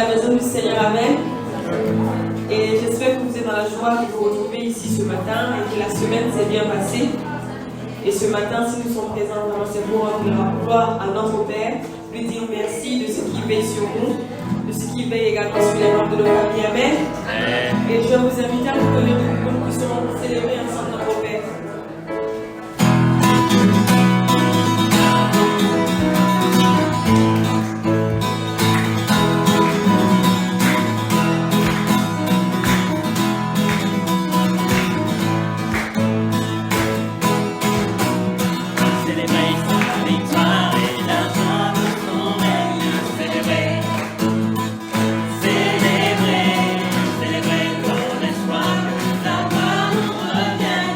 la maison du Seigneur. Amen. Et j'espère que vous êtes dans la joie de vous retrouver ici ce matin et que la semaine s'est bien passée. Et ce matin, si nous sommes présents, vraiment c'est pour rendre la gloire à notre Père, lui dire merci de ce qui veille sur nous, de ce qui veille également sur les membres de notre famille. Amen. Et je vais vous inviter à nous donner pour que nous puissions célébrer ensemble notre Père. Célébrer ton espoir, ta gloire nous revient.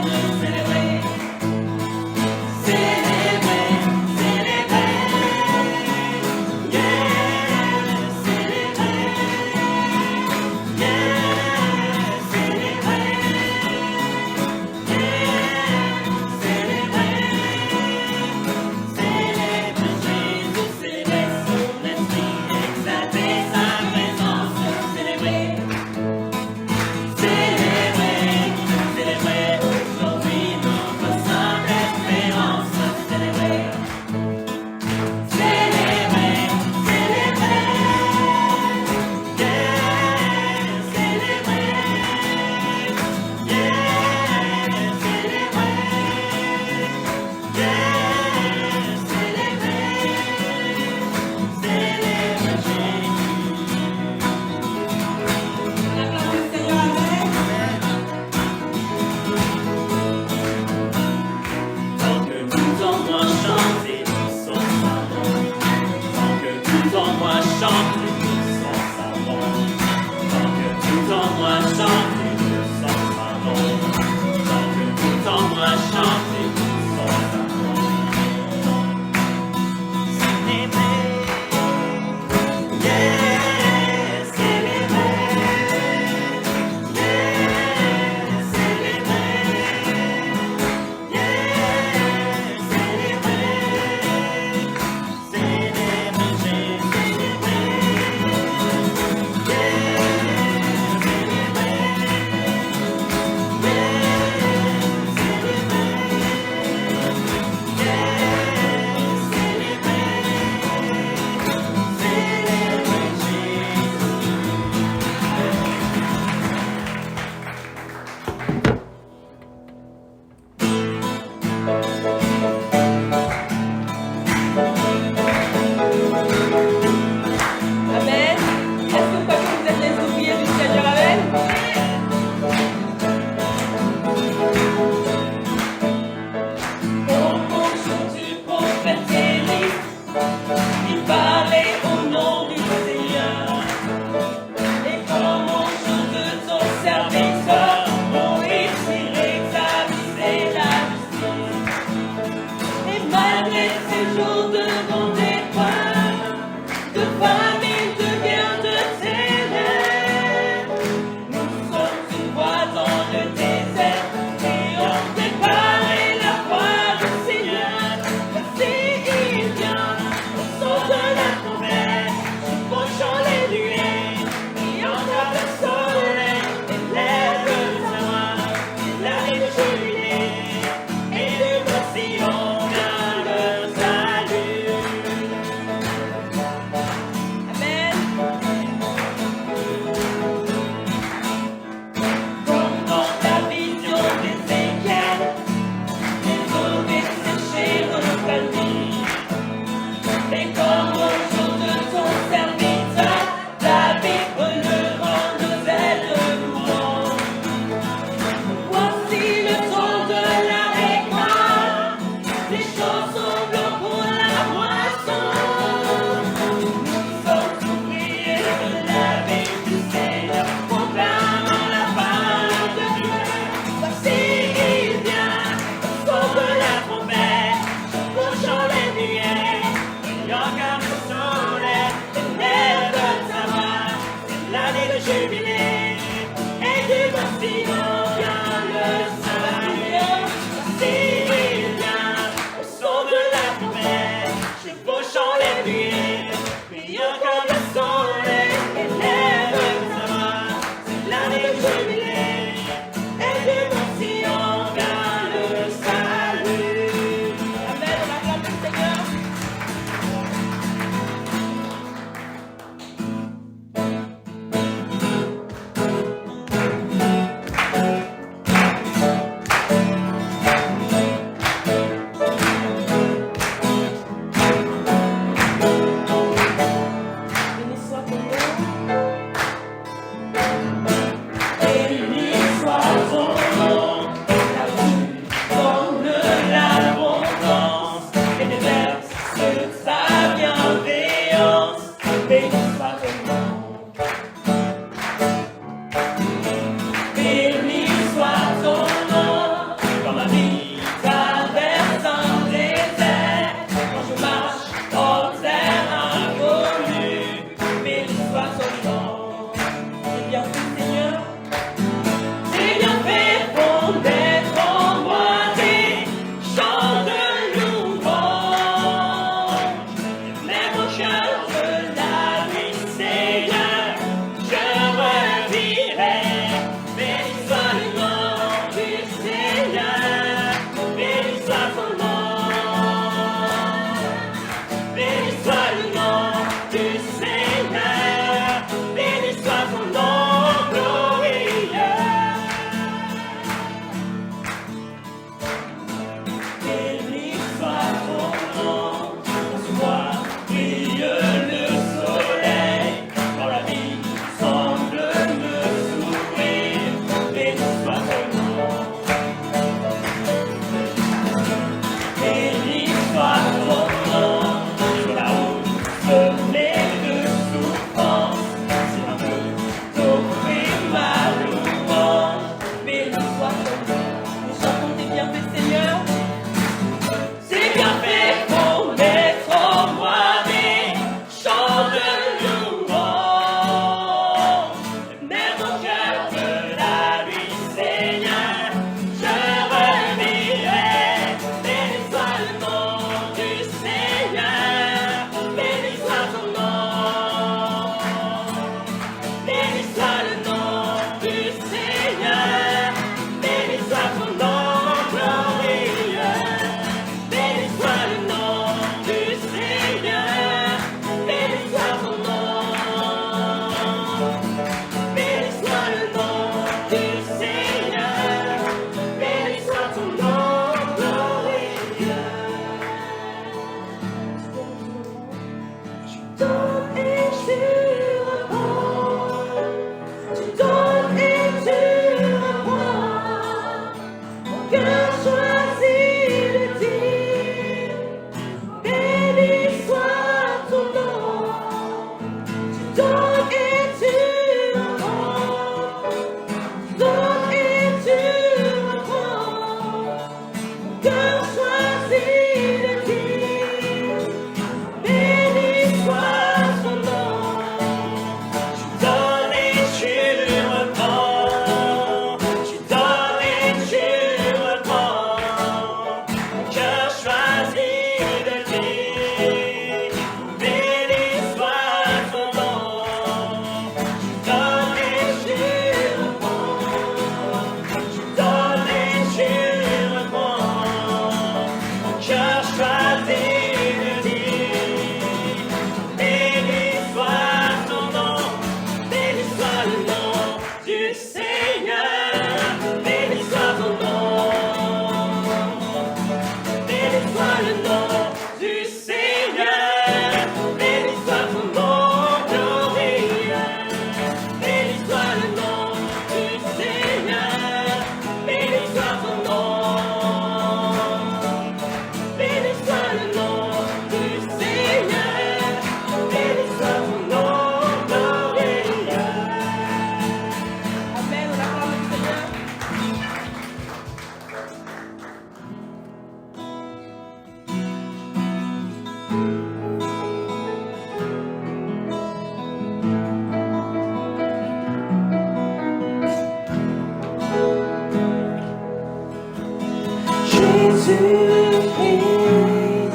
Jésus-Christ,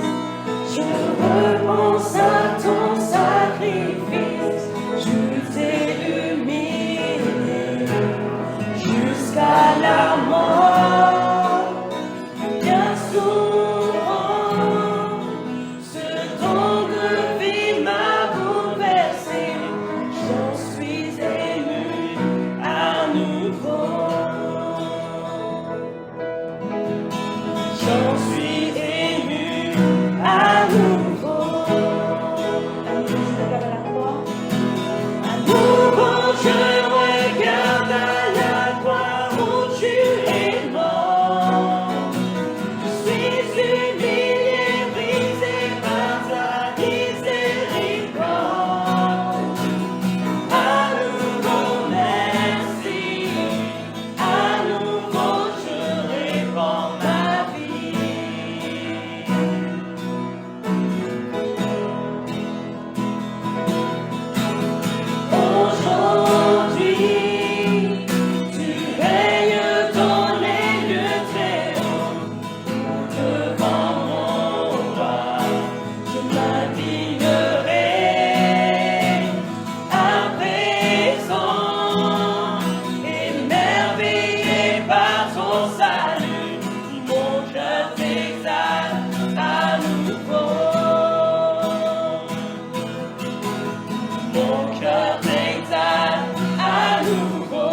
je repense à ton sacrifice, tu t'es humilié jusqu'à la mort, bien souvent, ce don de vie m'a bouleversé, j'en suis ému à nouveau. J'en suis ému à nouveau. À nouveau, je regarde à la croix où tu es mort. Je suis humilié, brisé par ta miséricorde. À nouveau, merci. À nouveau, je répands ma vie. Aujourd'hui, tu règnes dans les lieux très hauts. Devant mon roi, je m'indignerai. À présent, émerveillé par ton salut, mon cœur t'exalte à nouveau. Mon cœur t'exalte à nouveau.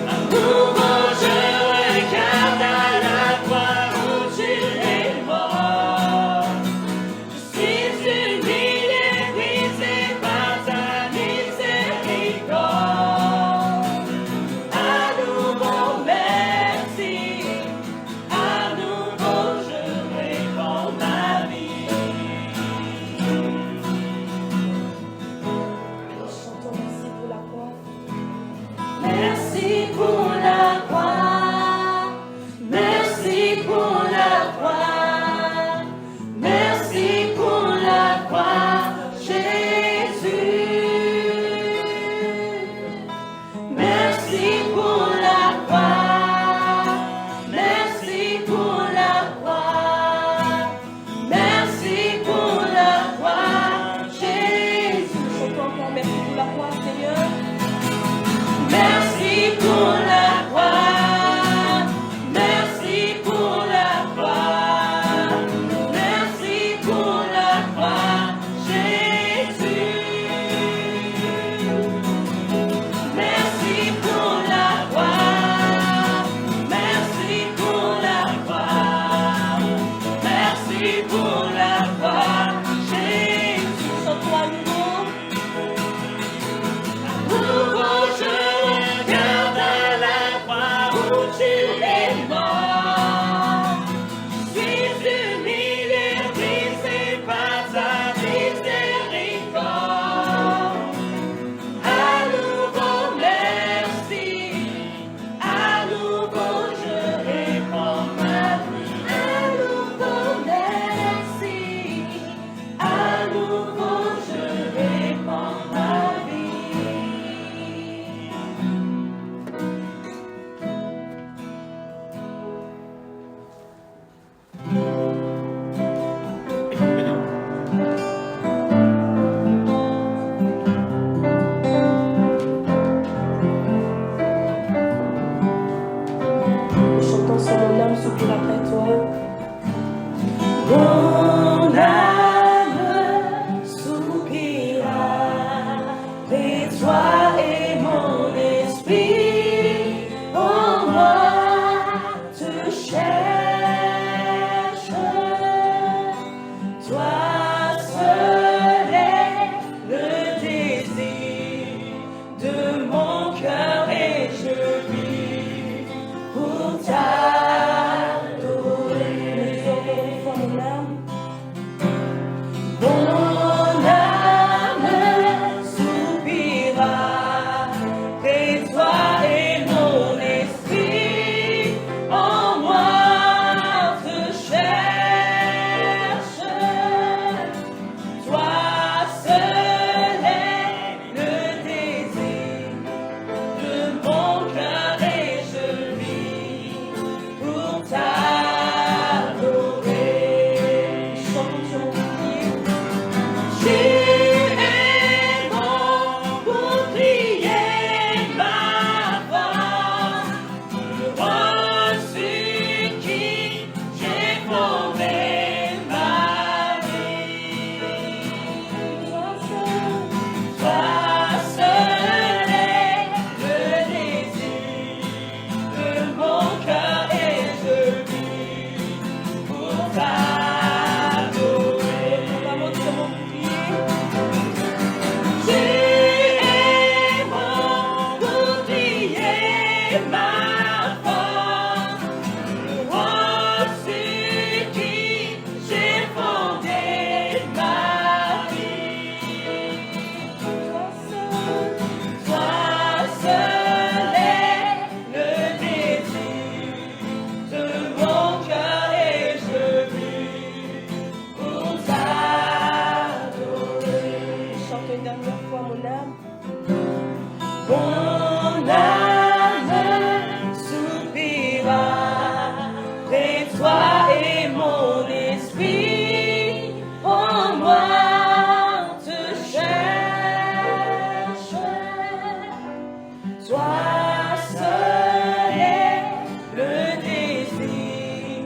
À nouveau, je regarde à la croix où tu es mort. Je suis humilié, brisé par ta miséricorde. À nouveau, merci. À nouveau, je répands ma vie. Chantons merci pour la croix. Merci pour la croix. Merci pour la croix. Merci pour la croix, Jésus. Merci pour la croix. Merci pour la croix. Merci pour la croix, Jésus. Chantons encore merci pour la croix, Seigneur. Merci pour la dernière fois, mon âme. Mon âme soupira près de toi et mon esprit en moi te cherche. Toi seul est le désir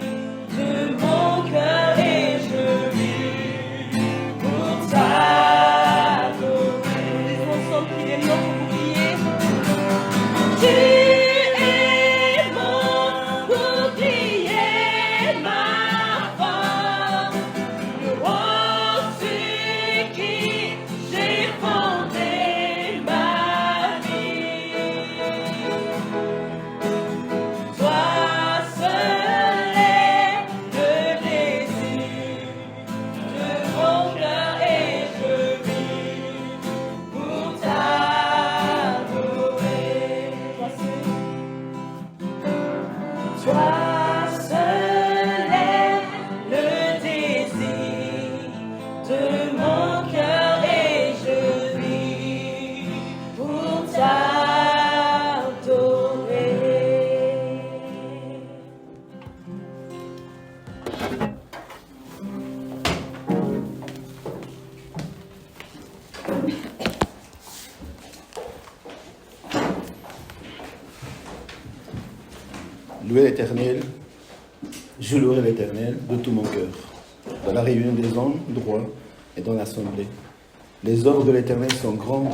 de mon cœur et je vis pour t'adorer. Disons ensemble qu'il est notre bouclier. Tu es mon bouclier, ma force, le roi sur qui j'ai fondé ma vie. Toi seul est le désir de mon cœur et je vis pour t'adorer. Toi seul est le désir de mon cœur et je vis pour t'adorer. Louez l'Éternel, je louerai l'Éternel de tout mon cœur, dans la réunion des hommes droits et dans l'assemblée. Les œuvres de l'Éternel sont grandes,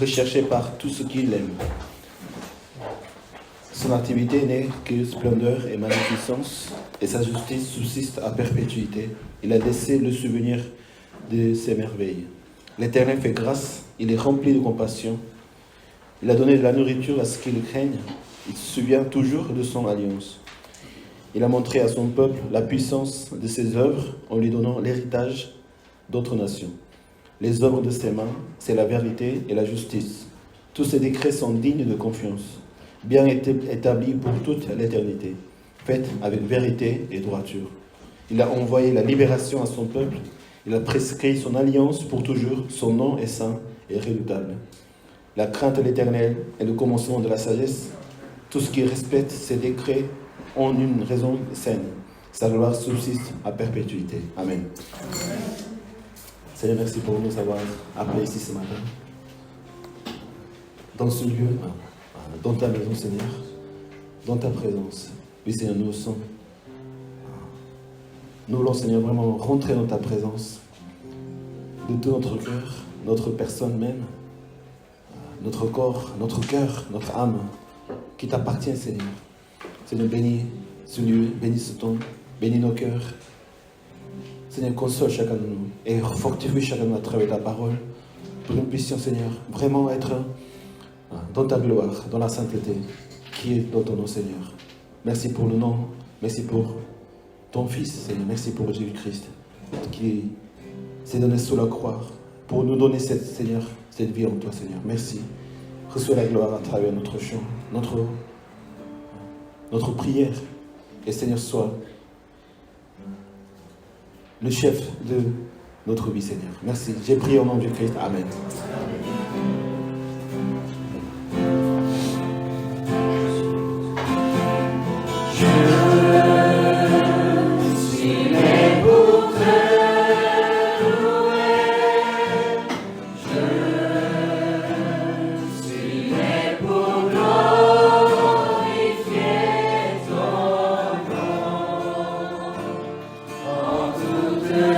recherchées par tous ceux qui l'aiment. Son activité n'est que splendeur et magnificence, et sa justice subsiste à perpétuité. Il a laissé le souvenir de ses merveilles. L'Éternel fait grâce, il est rempli de compassion. Il a donné de la nourriture à ceux qui le craignent. Il se souvient toujours de son alliance. Il a montré à son peuple la puissance de ses œuvres en lui donnant l'héritage d'autres nations. Les œuvres de ses mains, c'est la vérité et la justice. Tous ses décrets sont dignes de confiance, bien établis pour toute l'éternité, faits avec vérité et droiture. Il a envoyé la libération à son peuple. Il a prescrit son alliance pour toujours. Son nom est saint et redoutable. La crainte de l'Éternel est le commencement de la sagesse. Tout ce qui respecte ses décrets ont une raison saine. Sa gloire subsiste à perpétuité. Amen. Seigneur, merci pour nous avoir appelés ici ce matin. Dans ce lieu, dans ta maison, Seigneur, dans ta présence. Oui, Seigneur, nous voulons, Seigneur, vraiment rentrer dans ta présence de tout notre cœur, notre personne même, notre corps, notre cœur, notre âme, qui t'appartient, Seigneur. Seigneur, bénis ce lieu, bénis ce temps, bénis nos cœurs. Seigneur, console chacun de nous et fortifie chacun de nous à travers ta parole pour que nous puissions, Seigneur, vraiment être dans ta gloire, dans la sainteté qui est dans ton nom, Seigneur. Merci pour le nom, merci pour ton Fils, Seigneur, merci pour Jésus-Christ qui s'est donné sous la croix pour nous donner Seigneur, cette vie en toi, Seigneur. Merci. Reçois la gloire à travers notre chant, notre prière. Et Seigneur, sois le chef de notre vie, Seigneur. Merci. J'ai prié au nom de Christ. Amen.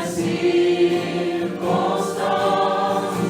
Circonstance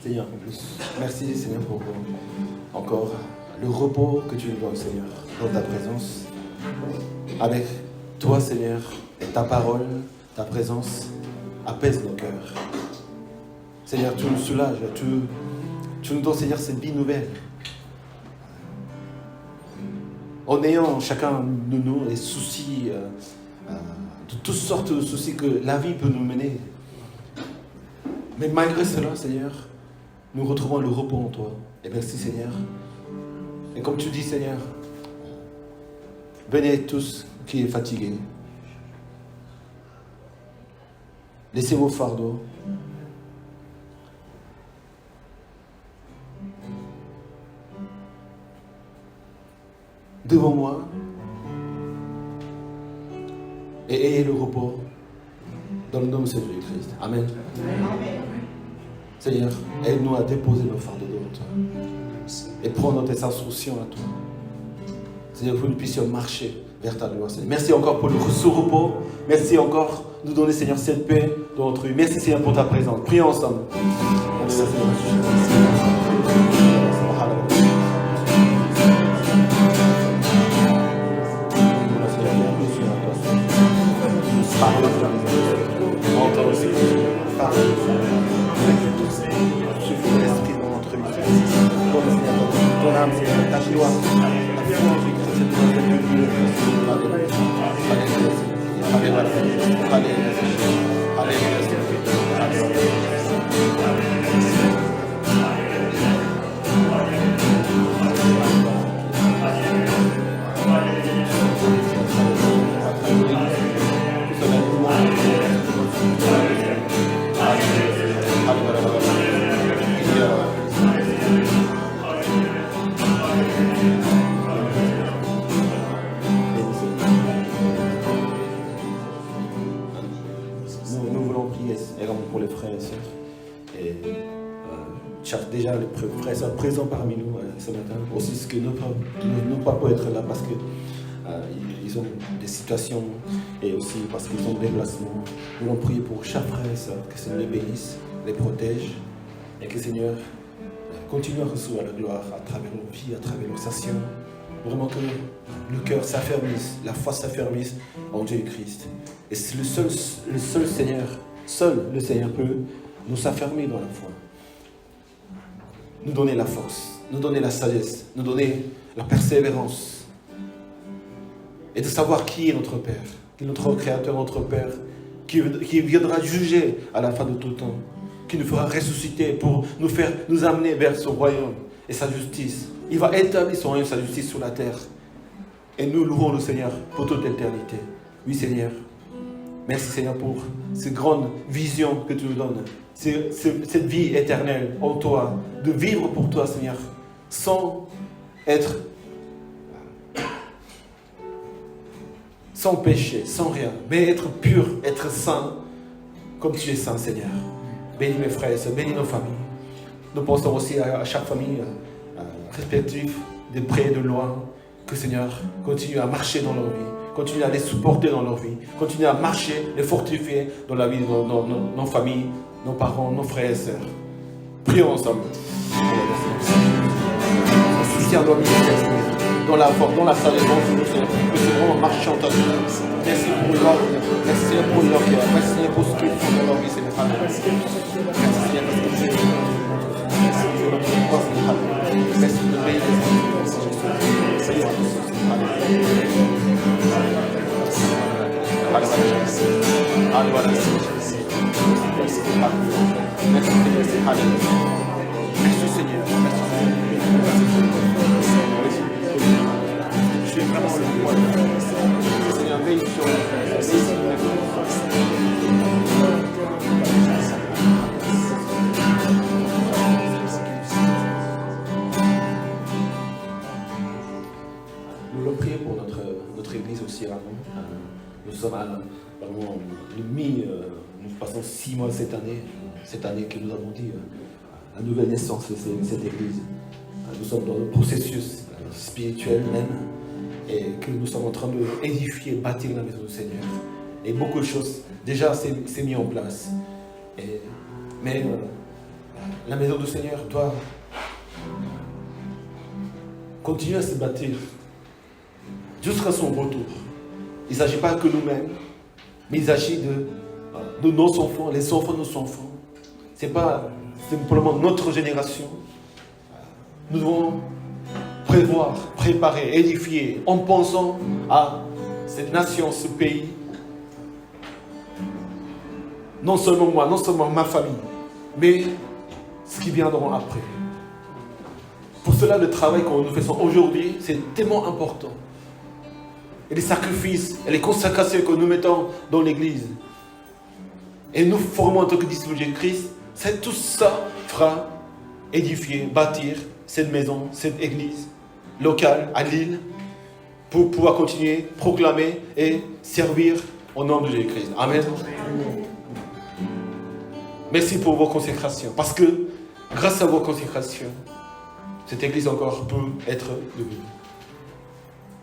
Seigneur, merci Seigneur pour encore le repos que tu nous donnes, Seigneur, dans ta présence. Avec toi, Seigneur, et ta parole, ta présence apaise nos cœurs. Seigneur, tu nous soulages, tu nous donnes, Seigneur, cette vie nouvelle. En ayant chacun de nous les soucis, de toutes sortes de soucis que la vie peut nous mener. Mais malgré cela, Seigneur, nous retrouvons le repos en toi. Et merci, Seigneur. Et comme tu dis, Seigneur, venez tous qui est fatigués. Laissez vos fardeaux. Devant moi. Et ayez le repos dans le nom de Jésus-Christ. Amen. Amen. Seigneur, aide-nous à déposer nos fardeaux devant toi et prendre tes instructions à toi. Seigneur, que nous puissions marcher vers ta gloire. Merci encore pour ce repos. Merci encore de nous donner, Seigneur, cette paix dans notre vie. Merci, Seigneur, pour ta présence. Prions ensemble. Merci, Nous voulons prier également pour les frères et sœurs. Et déjà les frères et sœurs présents parmi nous ce matin, aussi ce que nos pas peuvent être là parce que ils ont des situations et aussi parce qu'ils ont des déplacements. Nous voulons prier pour chaque frère et sœur, que le Seigneur les bénisse, les protège et que le Seigneur continue à recevoir la gloire à travers nos vies, à travers nos actions. Vraiment que le cœur s'affermisse, la foi s'affermisse en Jésus-Christ. Et c'est le seul Seigneur, seul le Seigneur peut nous affermir dans la foi. Nous donner la force, nous donner la sagesse, nous donner la persévérance. Et de savoir qui est notre Père, qui est notre Créateur, notre Père, qui viendra juger à la fin de tout temps, qui nous fera ressusciter pour nous amener vers son royaume et sa justice. Il va établir son royaume et sa justice sur la terre. Et nous louons le Seigneur pour toute l'éternité. Oui, Seigneur. Merci, Seigneur, pour ces grandes visions que tu nous donnes. Cette vie éternelle en toi. De vivre pour toi, Seigneur, sans péché, sans rien. Mais être pur, être saint, comme tu es saint, Seigneur. Bénis mes frères et sœurs, bénis nos familles. Nous pensons aussi à chaque famille respective, de près et de loin. Que Seigneur continue à marcher dans leur vie, continue à les supporter dans leur vie, continue à marcher, les fortifier dans la vie de nos familles, nos parents, nos frères et sœurs. Prions ensemble. Soutiens nos ministères, dans la force, dans la sagesse, dans le Seigneur, que c'est vraiment marcher en ta vie. Merci pour l'or, merci Seigneur pour leur cœur, merci Seigneur pour ce qu'ils font dans leur vie, Seigneur. Merci Seigneur parce que tu es merci de veiller les enfants. Merci Seigneur. Je suis vraiment le roi. Seigneur, veille sur nous. Nous voulons prier pour notre église aussi avant. Nous sommes vraiment nous passons 6 mois cette année que nous avons dit la nouvelle naissance de cette église. Nous sommes dans le processus spirituel même et que nous sommes en train de édifier, bâtir la maison du Seigneur. Et beaucoup de choses déjà s'est mis en place. Mais la maison du Seigneur doit continuer à se bâtir jusqu'à son retour. Il ne s'agit pas que nous-mêmes, mais il s'agit de nos enfants, les enfants de nos enfants. Ce n'est pas simplement notre génération. Nous devons prévoir, préparer, édifier en pensant à cette nation, ce pays. Non seulement moi, non seulement ma famille, mais ce qui viendront après. Pour cela, le travail que nous faisons aujourd'hui, c'est tellement important. Et les sacrifices et les consacrations que nous mettons dans l'Église, et nous formons en tant que disciples de Christ, c'est tout ça fera édifier, bâtir cette maison, cette Église locale à Lille, pour pouvoir continuer, proclamer et servir au nom de Jésus-Christ. Amen. Merci pour vos consécrations, parce que grâce à vos consécrations, cette Église encore peut être debout.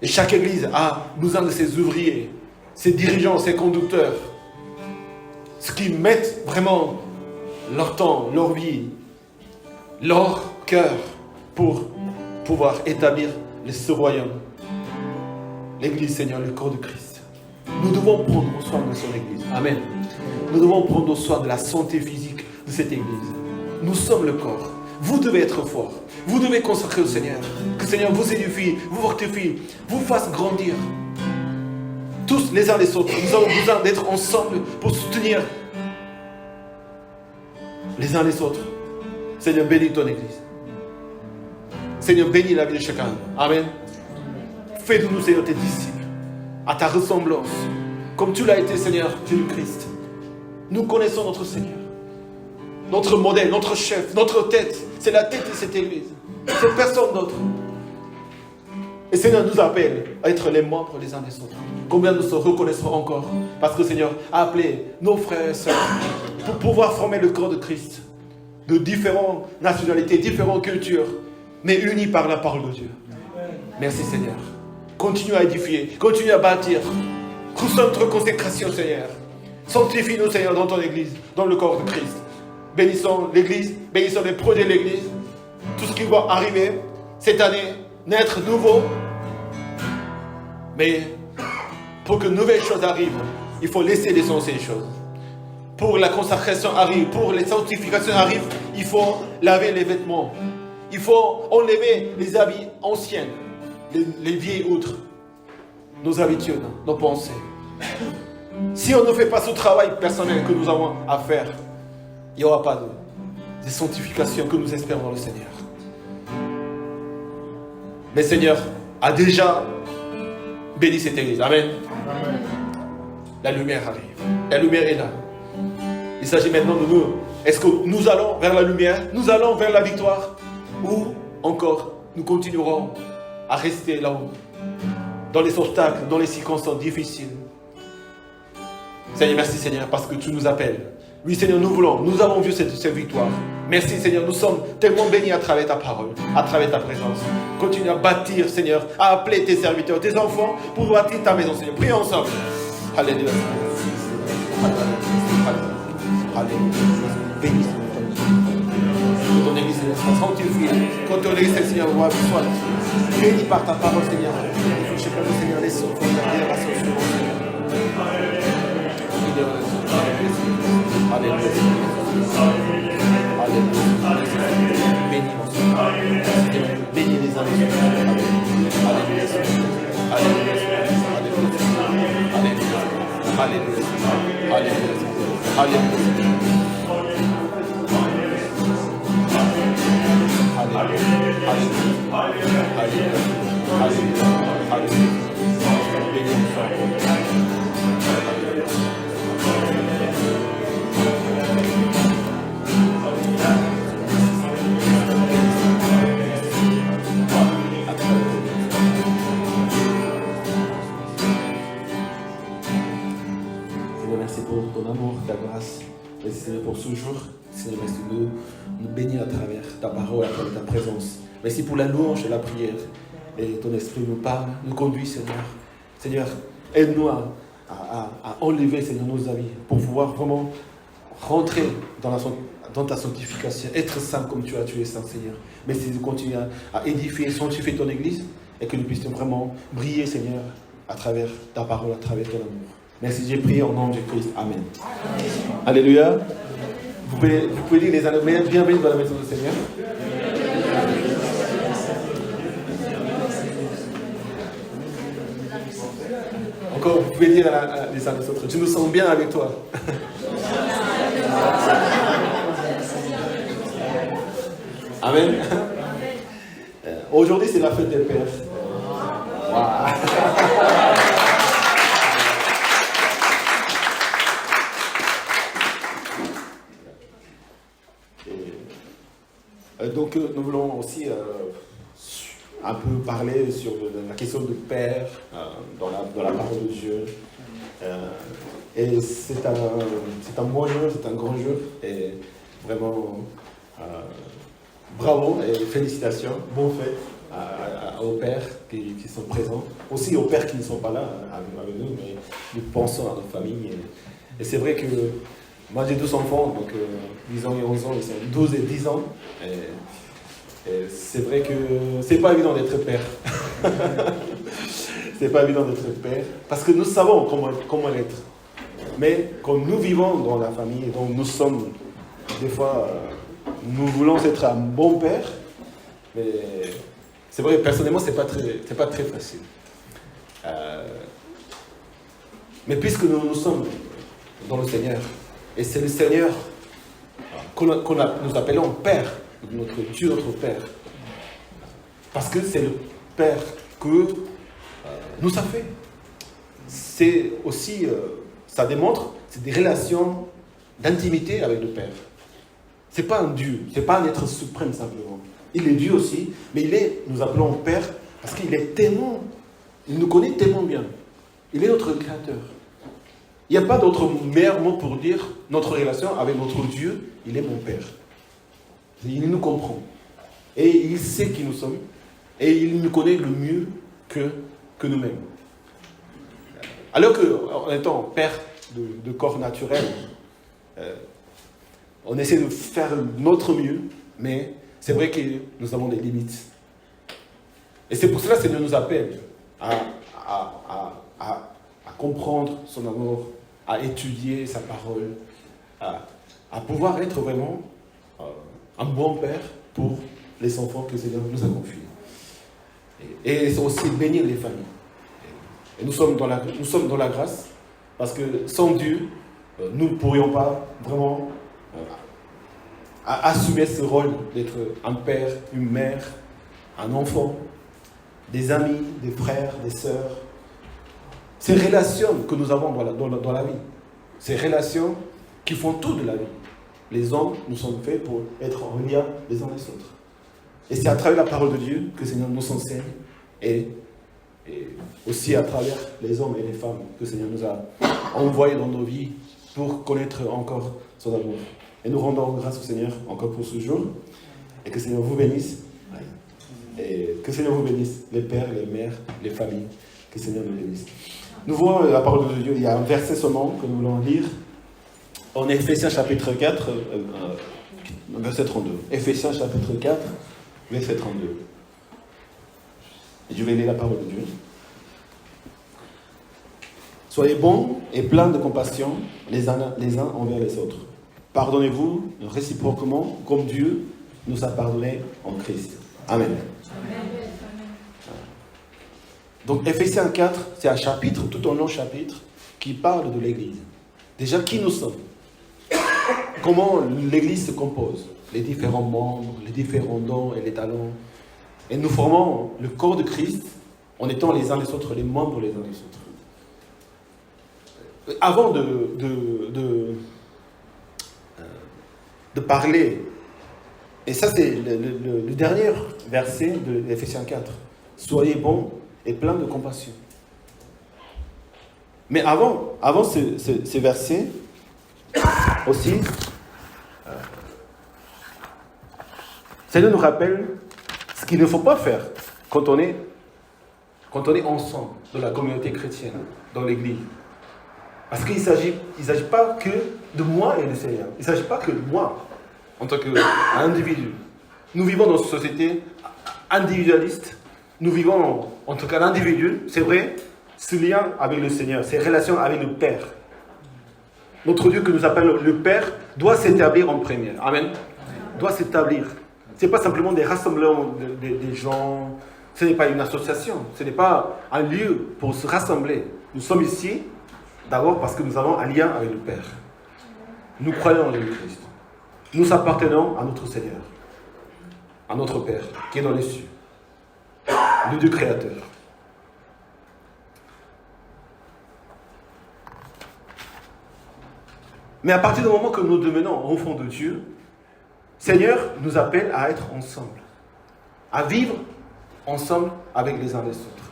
Et chaque Église a besoin de ses ouvriers, ses dirigeants, ses conducteurs, ceux qui mettent vraiment leur temps, leur vie, leur cœur pour pouvoir établir ce royaume. L'Église, Seigneur, le corps de Christ. Nous devons prendre soin de son Église. Amen. Nous devons prendre soin de la santé physique de cette Église. Nous sommes le corps. Vous devez être fort. Vous devez consacrer au Seigneur. Que le Seigneur vous édifie, vous fortifie, vous fasse grandir. Tous les uns les autres. Nous avons besoin d'être ensemble pour soutenir les uns les autres. Seigneur, bénis ton Église. Seigneur, bénis la vie de chacun. Amen. Fais de nous, Seigneur, tes disciples, à ta ressemblance, comme tu l'as été, Seigneur, Jésus-Christ. Nous connaissons notre Seigneur, notre modèle, notre chef, notre tête. C'est la tête de cette Église. C'est personne d'autre. Et Seigneur nous appelle à être les membres les uns des autres. Combien nous se reconnaîtrons encore? Parce que Seigneur a appelé nos frères et sœurs pour pouvoir former le corps de Christ, de différentes nationalités, différentes cultures, mais unis par la parole de Dieu. Merci Seigneur. Continue à édifier, continue à bâtir. Reçois notre consécration, Seigneur. Sanctifie-nous, Seigneur, dans ton Église, dans le corps de Christ. Bénissons l'Église, bénissons les projets de l'Église, tout ce qui va arriver cette année, naître nouveau. Mais pour que de nouvelles choses arrivent, il faut laisser les anciennes choses. Pour que la consacration arrive, pour que les sanctifications arrivent, il faut laver les vêtements. Il faut enlever les habits anciens, les vieilles outres, nos habitudes, nos pensées. Si on ne fait pas ce travail personnel que nous avons à faire, il n'y aura pas de sanctification que nous espérons dans le Seigneur. Mais le Seigneur a déjà béni cette Église. Amen. Amen. La lumière arrive. La lumière est là. Il s'agit maintenant de nous. Est-ce que nous allons vers la lumière? Nous allons vers la victoire? Ou encore, nous continuerons à rester là-haut, dans les obstacles, dans les circonstances difficiles? Seigneur, merci Seigneur, parce que tu nous appelles. Oui Seigneur, nous voulons, nous avons vu cette victoire. Merci Seigneur, nous sommes tellement bénis à travers ta parole, à travers ta présence. Continue à bâtir Seigneur, à appeler tes serviteurs, tes enfants pour bâtir ta maison Seigneur. Prions ensemble. Alléluia. Alléluia. Bénis Seigneur. Que ton Église soit sanctifiée. Que ton Église Seigneur soit bénie par ta parole Seigneur. Je sais pas le Seigneur, les sauts, la ascension. Alléluia. Alléluia. Bénis mon Seigneur. Bénis les uns les autres. Alléluia. Alléluia. Alléluia. Alléluia. Alléluia. Alléluia. Merci pour ton amour, ta grâce. Merci Seigneur pour ce jour. Seigneur, merci de nous bénir à travers ta parole, à travers ta présence. Merci pour la louange et la prière. Et ton esprit nous parle, nous conduit, Seigneur. Seigneur, aide-nous à enlever, Seigneur, nos habits pour pouvoir vraiment rentrer dans dans ta sanctification, être saint comme tu es saint, Seigneur. Mais c'est de continuer à édifier, sanctifier ton Église et que nous puissions vraiment briller, Seigneur, à travers ta parole, à travers ton amour. Merci, j'ai prié au nom de Christ. Amen. Alléluia. Vous pouvez dire les années bienvenue dans la maison du Seigneur. Encore, vous pouvez dire les uns aux autres, je me sens bien avec toi. Amen. Aujourd'hui, c'est la fête des pères. Wow. Donc, nous voulons aussi un peu parler sur la question de père dans la parole de Dieu. Et c'est un bon jeu, c'est un grand jeu. Et vraiment, bravo et félicitations. Bon fête aux pères qui sont présents. Aussi aux pères qui ne sont pas là avec nous, mais nous pensons à notre famille. Et c'est vrai que moi j'ai 2 enfants, donc 10 ans et 11 ans, ils sont 12 et 10 ans. Et c'est vrai que c'est pas évident d'être père. C'est pas évident d'être père, parce que nous savons comment l'être. Mais comme nous vivons dans la famille, donc nous sommes, des fois, nous voulons être un bon père, mais c'est vrai, personnellement, c'est pas très facile. Mais puisque nous sommes dans le Seigneur, et c'est le Seigneur nous appelons Père, notre Dieu, notre Père, parce que c'est le Père que nous a fait. C'est aussi, ça démontre, c'est des relations d'intimité avec le Père. C'est pas un Dieu, c'est pas un être suprême simplement. Il est Dieu aussi, mais nous appelons Père parce qu'il est tellement, il nous connaît tellement bien. Il est notre Créateur. Il n'y a pas d'autre meilleur mot pour dire notre relation avec notre Dieu, il est mon Père. Il nous comprend. Et il sait qui nous sommes. Et il nous connaît le mieux que nous-mêmes. Alors qu'en étant père de corps naturel, on essaie de faire notre mieux, mais c'est vrai que nous avons des limites. Et c'est pour cela que Seigneur nous appelle à comprendre son amour, à étudier sa parole, à pouvoir être vraiment un bon père pour les enfants que Seigneur nous a confiés. Et c'est aussi bénir les familles. Et nous sommes dans la grâce, parce que sans Dieu, nous ne pourrions pas vraiment assumer ce rôle d'être un père, une mère, un enfant, des amis, des frères, des sœurs. Ces relations que nous avons dans la vie, ces relations qui font tout de la vie. Les hommes, nous sommes faits pour être en lien les uns les autres. Et c'est à travers la parole de Dieu que le Seigneur nous enseigne, et aussi à travers les hommes et les femmes que le Seigneur nous a envoyés dans nos vies pour connaître encore son amour. Et nous rendons grâce au Seigneur encore pour ce jour, et que le Seigneur vous bénisse. Et que le Seigneur vous bénisse, les pères, les mères, les familles, que le Seigneur nous bénisse. Nous voyons la parole de Dieu, il y a un verset seulement que nous voulons lire, en Éphésiens chapitre 4, verset 32. Éphésiens chapitre 4, verset 32. Et je vais lire la parole de Dieu. Soyez bons et pleins de compassion les uns envers les autres. Pardonnez-vous réciproquement comme Dieu nous a pardonné en Christ. Amen. Donc Éphésiens 4, c'est un chapitre, tout un long chapitre, qui parle de l'Église. Déjà, qui nous sommes? Comment l'Église se compose? Les différents membres, les différents dons et les talents. Et nous formons le corps de Christ en étant les uns les autres, les membres les uns les autres. Avant de parler, et ça c'est le dernier verset de Éphésiens 4, soyez bons et pleins de compassion. Mais avant ce verset, aussi, Seigneur nous rappelle ce qu'il ne faut pas faire quand on est ensemble dans la communauté chrétienne, dans l'Église. Parce qu'il ne s'agit pas que de moi et du Seigneur. Il ne s'agit pas que de moi. en tant qu'individu. Nous vivons dans une société individualiste. Nous vivons en tant qu'individu, c'est vrai, ce lien avec le Seigneur, ces relations avec le Père. Notre Dieu que nous appelons le Père doit s'établir en premier. Amen. Doit s'établir. Ce n'est pas simplement des rassemblements des gens, ce n'est pas une association, ce n'est pas un lieu pour se rassembler. Nous sommes ici d'abord parce que nous avons un lien avec le Père. Nous croyons en Jésus-Christ. Nous appartenons à notre Seigneur, à notre Père qui est dans les cieux, le Dieu créateur. Mais à partir du moment que nous devenons enfants de Dieu, Seigneur nous appelle à être ensemble, à vivre ensemble avec les uns les autres.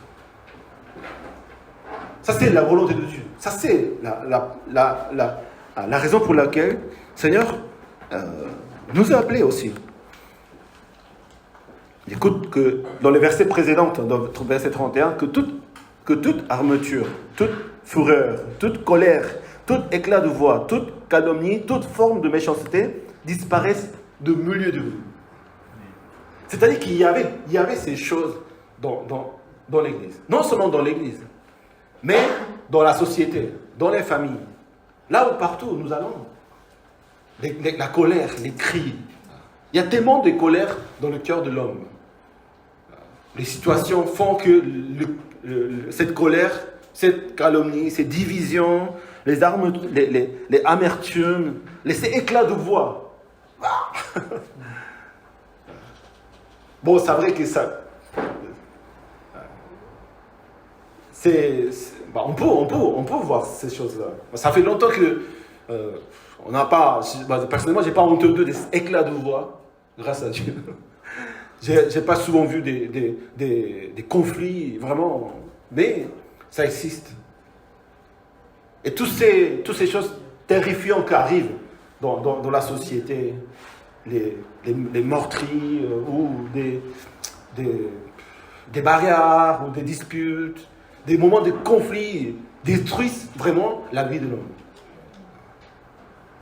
Ça, c'est la volonté de Dieu. Ça, c'est la raison pour laquelle Seigneur nous a appelés aussi. Écoute que dans les versets précédents, dans votre verset 31, que toute armature, toute fureur, toute colère, tout éclat de voix, toute calomnie, toute forme de méchanceté disparaissent de milieu de vous. C'est-à-dire qu'il y avait ces choses dans l'Église. Non seulement dans l'Église, mais dans la société, dans les familles. Là où partout nous allons. La colère, les cris. Il y a tellement de colère dans le cœur de l'homme. Les situations font que cette colère, cette calomnie, ces divisions, les amertumes, ces éclats de voix. Bon, c'est vrai que ça... on peut voir ces choses-là. Ça fait longtemps que... on n'a pas... personnellement, je n'ai pas entendu des éclats de voix, grâce à Dieu. Je n'ai pas souvent vu des conflits, vraiment. Mais ça existe. Et toutes ces choses terrifiantes qui arrivent dans la société, les meurtris ou des bagarres ou des disputes, des moments de conflit détruisent vraiment la vie de l'homme.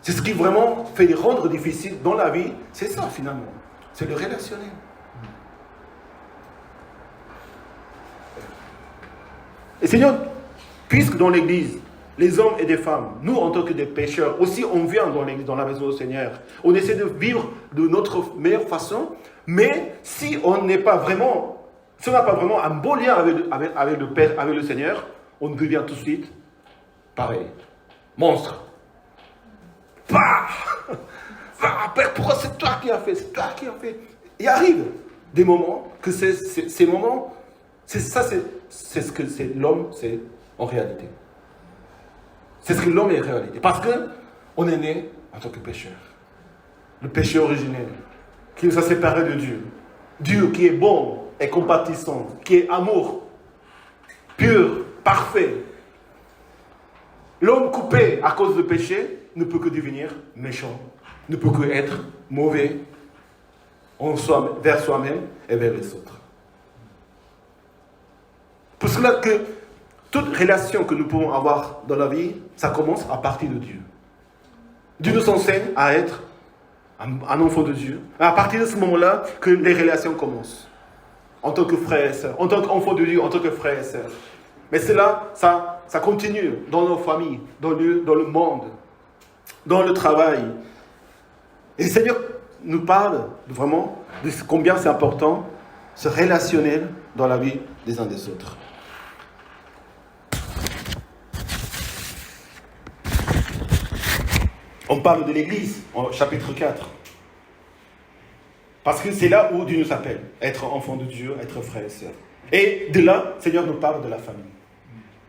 C'est ce qui vraiment fait rendre difficile dans la vie, c'est ça finalement, c'est le relationnel. Et Seigneur, puisque dans l'Église, les hommes et les femmes, nous en tant que des pécheurs, aussi on vient dans l'Église, dans la maison du Seigneur, on essaie de vivre de notre meilleure façon, mais si on n'a pas vraiment un beau lien avec le Père, avec le Seigneur, on devient tout de suite pareil, monstre. Père, pourquoi c'est toi qui as fait? C'est toi qui as fait. Il arrive des moments que ces moments, c'est ce que c'est l'homme, c'est en réalité. C'est ce que l'homme est en réalité. Parce qu'on est né en tant que pécheur. Le péché originel, qui nous a séparés de Dieu. Dieu qui est bon et compatissant, qui est amour, pur, parfait. L'homme coupé à cause du péché ne peut que devenir méchant, ne peut que être mauvais vers soi-même et vers les autres. Pour cela que toute relation que nous pouvons avoir dans la vie, ça commence à partir de Dieu. Dieu nous enseigne à être un enfant de Dieu. À partir de ce moment-là, que les relations commencent. En tant que frères et sœurs, en tant qu'enfants de Dieu, en tant que frères et sœurs. Mais cela, ça continue dans nos familles, dans le monde, dans le travail. Et le Seigneur nous parle vraiment de combien c'est important ce relationnel dans la vie des uns des autres. On parle de l'Église, en chapitre 4. Parce que c'est là où Dieu nous appelle, être enfant de Dieu, être frère et sœur. Et de là, le Seigneur nous parle de la famille.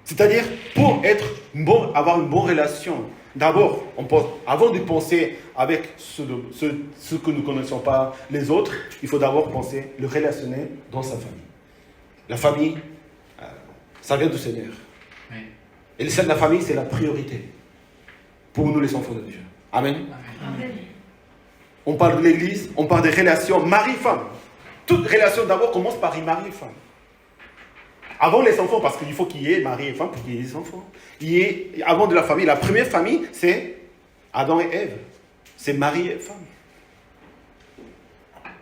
C'est-à-dire, pour avoir une bonne relation, d'abord, avant de penser avec ceux que nous ne connaissons pas, les autres, il faut d'abord penser le relationnel dans sa famille. La famille, ça vient du Seigneur. Et la famille, c'est la priorité pour nous, les enfants de Dieu. Amen. Amen. On parle de l'Église, on parle des relations mari-femme. Toute relation d'abord commence par une mari-femme. Avant les enfants, parce qu'il faut qu'il y ait mari et femme pour qu'il y ait des enfants. Avant de la famille, la première famille, c'est Adam et Ève. C'est mari et femme.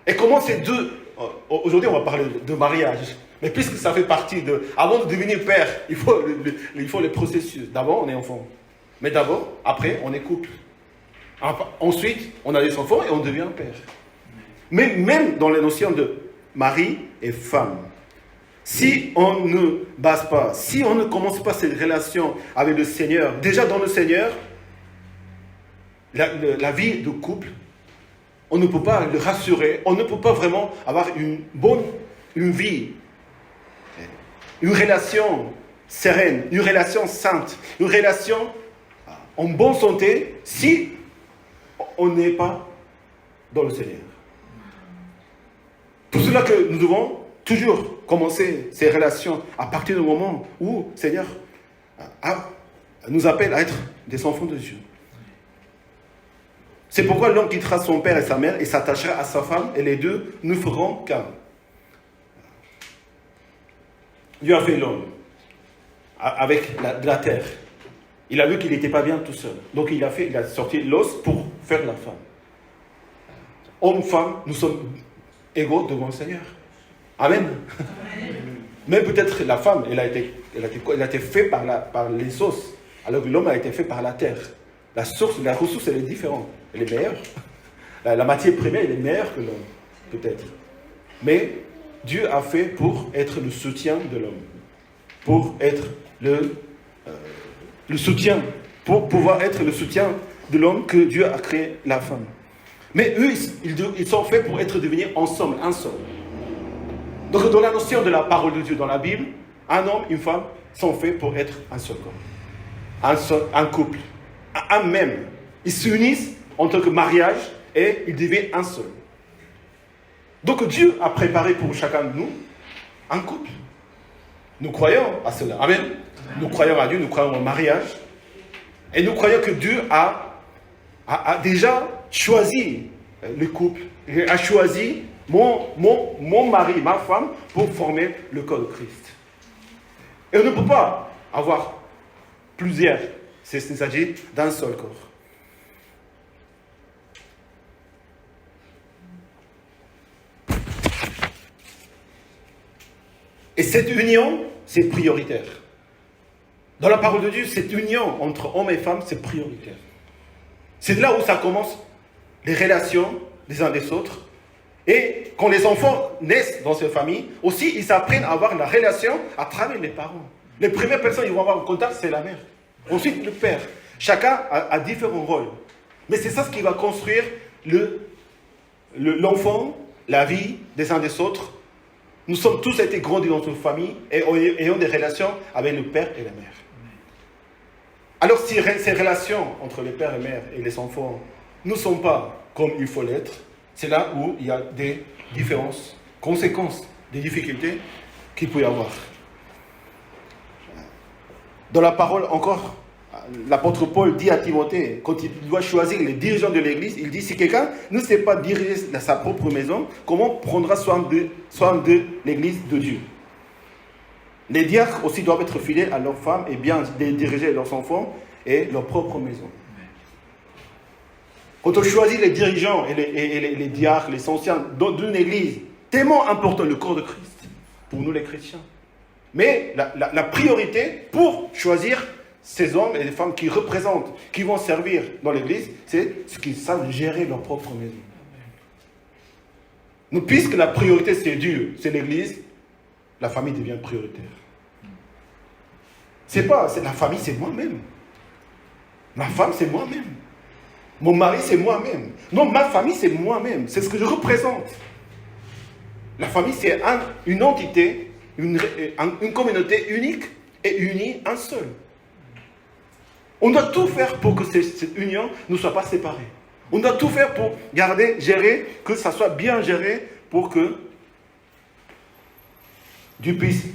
Et comment ces deux... Aujourd'hui, on va parler de mariage. Mais puisque ça fait partie de... Avant de devenir père, il faut les processus. D'abord, on est enfant. Mais d'abord, après, on est couple. Ensuite, on a des enfants et on devient père. Mais même dans les notions de mari et femme, si on ne base pas, si on ne commence pas cette relation avec le Seigneur, déjà dans le Seigneur, la vie de couple, on ne peut pas le rassurer, on ne peut pas vraiment avoir une vie, une relation sereine, une relation sainte, une relation en bonne santé si on n'est pas dans le Seigneur. Pour cela que nous devons toujours commencer ces relations à partir du moment où le Seigneur nous appelle à être des enfants de Dieu. C'est pourquoi l'homme quittera son père et sa mère et s'attachera à sa femme et les deux ne feront qu'un. Dieu a fait l'homme avec la terre. Il a vu qu'il n'était pas bien tout seul. Donc il a sorti l'os pour faire la femme. Homme, femme, nous sommes égaux devant le Seigneur. Amen. Même peut-être la femme, elle a été faite par les os, alors que l'homme a été fait par la terre. La ressource, elle est différente. Elle est meilleure. La matière première, elle est meilleure que l'homme, peut-être. Mais Dieu a fait pour être le soutien de l'homme. Pour être le soutien. Pour pouvoir être le soutien de l'homme que Dieu a créé la femme. Mais eux, ils sont faits pour devenir ensemble, un seul. Donc dans la notion de la parole de Dieu dans la Bible, un homme, une femme sont faits pour être un seul corps. Un couple. Un même. Ils s'unissent en tant que mariage et ils deviennent un seul. Donc Dieu a préparé pour chacun de nous un couple. Nous croyons à cela. Amen. Nous croyons à Dieu, nous croyons au mariage. Et nous croyons que Dieu a déjà choisi le couple. Il a choisi mon mari, ma femme, pour former le corps de Christ. Et on ne peut pas avoir plusieurs. Il s'agit d'un seul corps. Et cette union, c'est prioritaire. Dans la parole de Dieu, cette union entre hommes et femmes, c'est prioritaire. C'est là où ça commence, les relations des uns des autres. Et quand les enfants naissent dans ces familles, aussi, ils apprennent à avoir la relation à travers les parents. Les premières personnes qui vont avoir en contact, c'est la mère. Ensuite, le père. Chacun a différents rôles. Mais c'est ça ce qui va construire l'enfant, la vie des uns des autres. Nous sommes tous été grandis dans une famille et ayant des relations avec le père et la mère. Alors si ces relations entre les pères et mères et les enfants ne sont pas comme il faut l'être, c'est là où il y a des différences, conséquences, des difficultés qu'il peut y avoir. Dans la parole encore, l'apôtre Paul dit à Timothée, quand il doit choisir les dirigeants de l'église, il dit, si quelqu'un ne sait pas diriger sa propre maison, comment prendra soin de l'église de Dieu? Les diacres aussi doivent être fidèles à leurs femmes et bien diriger leurs enfants et leur propre maison. Quand on choisit les dirigeants et les diacres, les anciens d'une église, tellement important le corps de Christ, pour nous les chrétiens. Mais la priorité pour choisir ces hommes et les femmes qui représentent, qui vont servir dans l'église, c'est ceux qui savent gérer leur propre maison. Donc, puisque la priorité c'est Dieu, c'est l'église, la famille devient prioritaire. C'est la famille, c'est moi-même. Ma femme, c'est moi-même. Mon mari, c'est moi-même. Non, ma famille, c'est moi-même. C'est ce que je représente. La famille, c'est une entité, une communauté unique et unie, un seul. On doit tout faire pour que cette union ne soit pas séparée. On doit tout faire pour gérer, que ça soit bien géré pour que Dieu puisse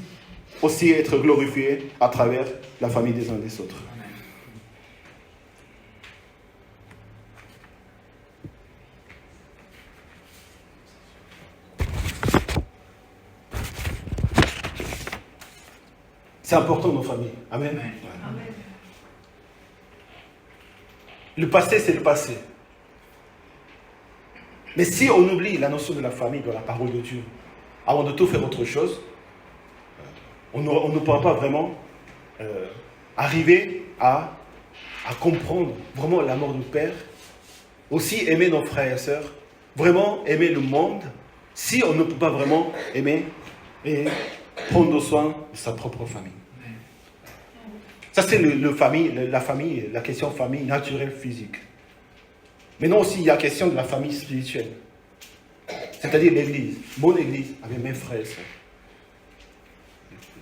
aussi être glorifié à travers la famille des uns des autres. C'est important nos familles. Amen. Amen. Le passé, c'est le passé. Mais si on oublie la notion de la famille dans la parole de Dieu, avant de tout faire autre chose, on ne pourra pas vraiment arriver à comprendre vraiment l'amour du Père, aussi aimer nos frères et sœurs, vraiment aimer le monde, si on ne peut pas vraiment aimer et prendre soin de sa propre famille. Ça, c'est la famille, la question famille naturelle, physique. Maintenant aussi, il y a la question de la famille spirituelle. C'est-à-dire l'église, mon église, avec mes frères et sœurs.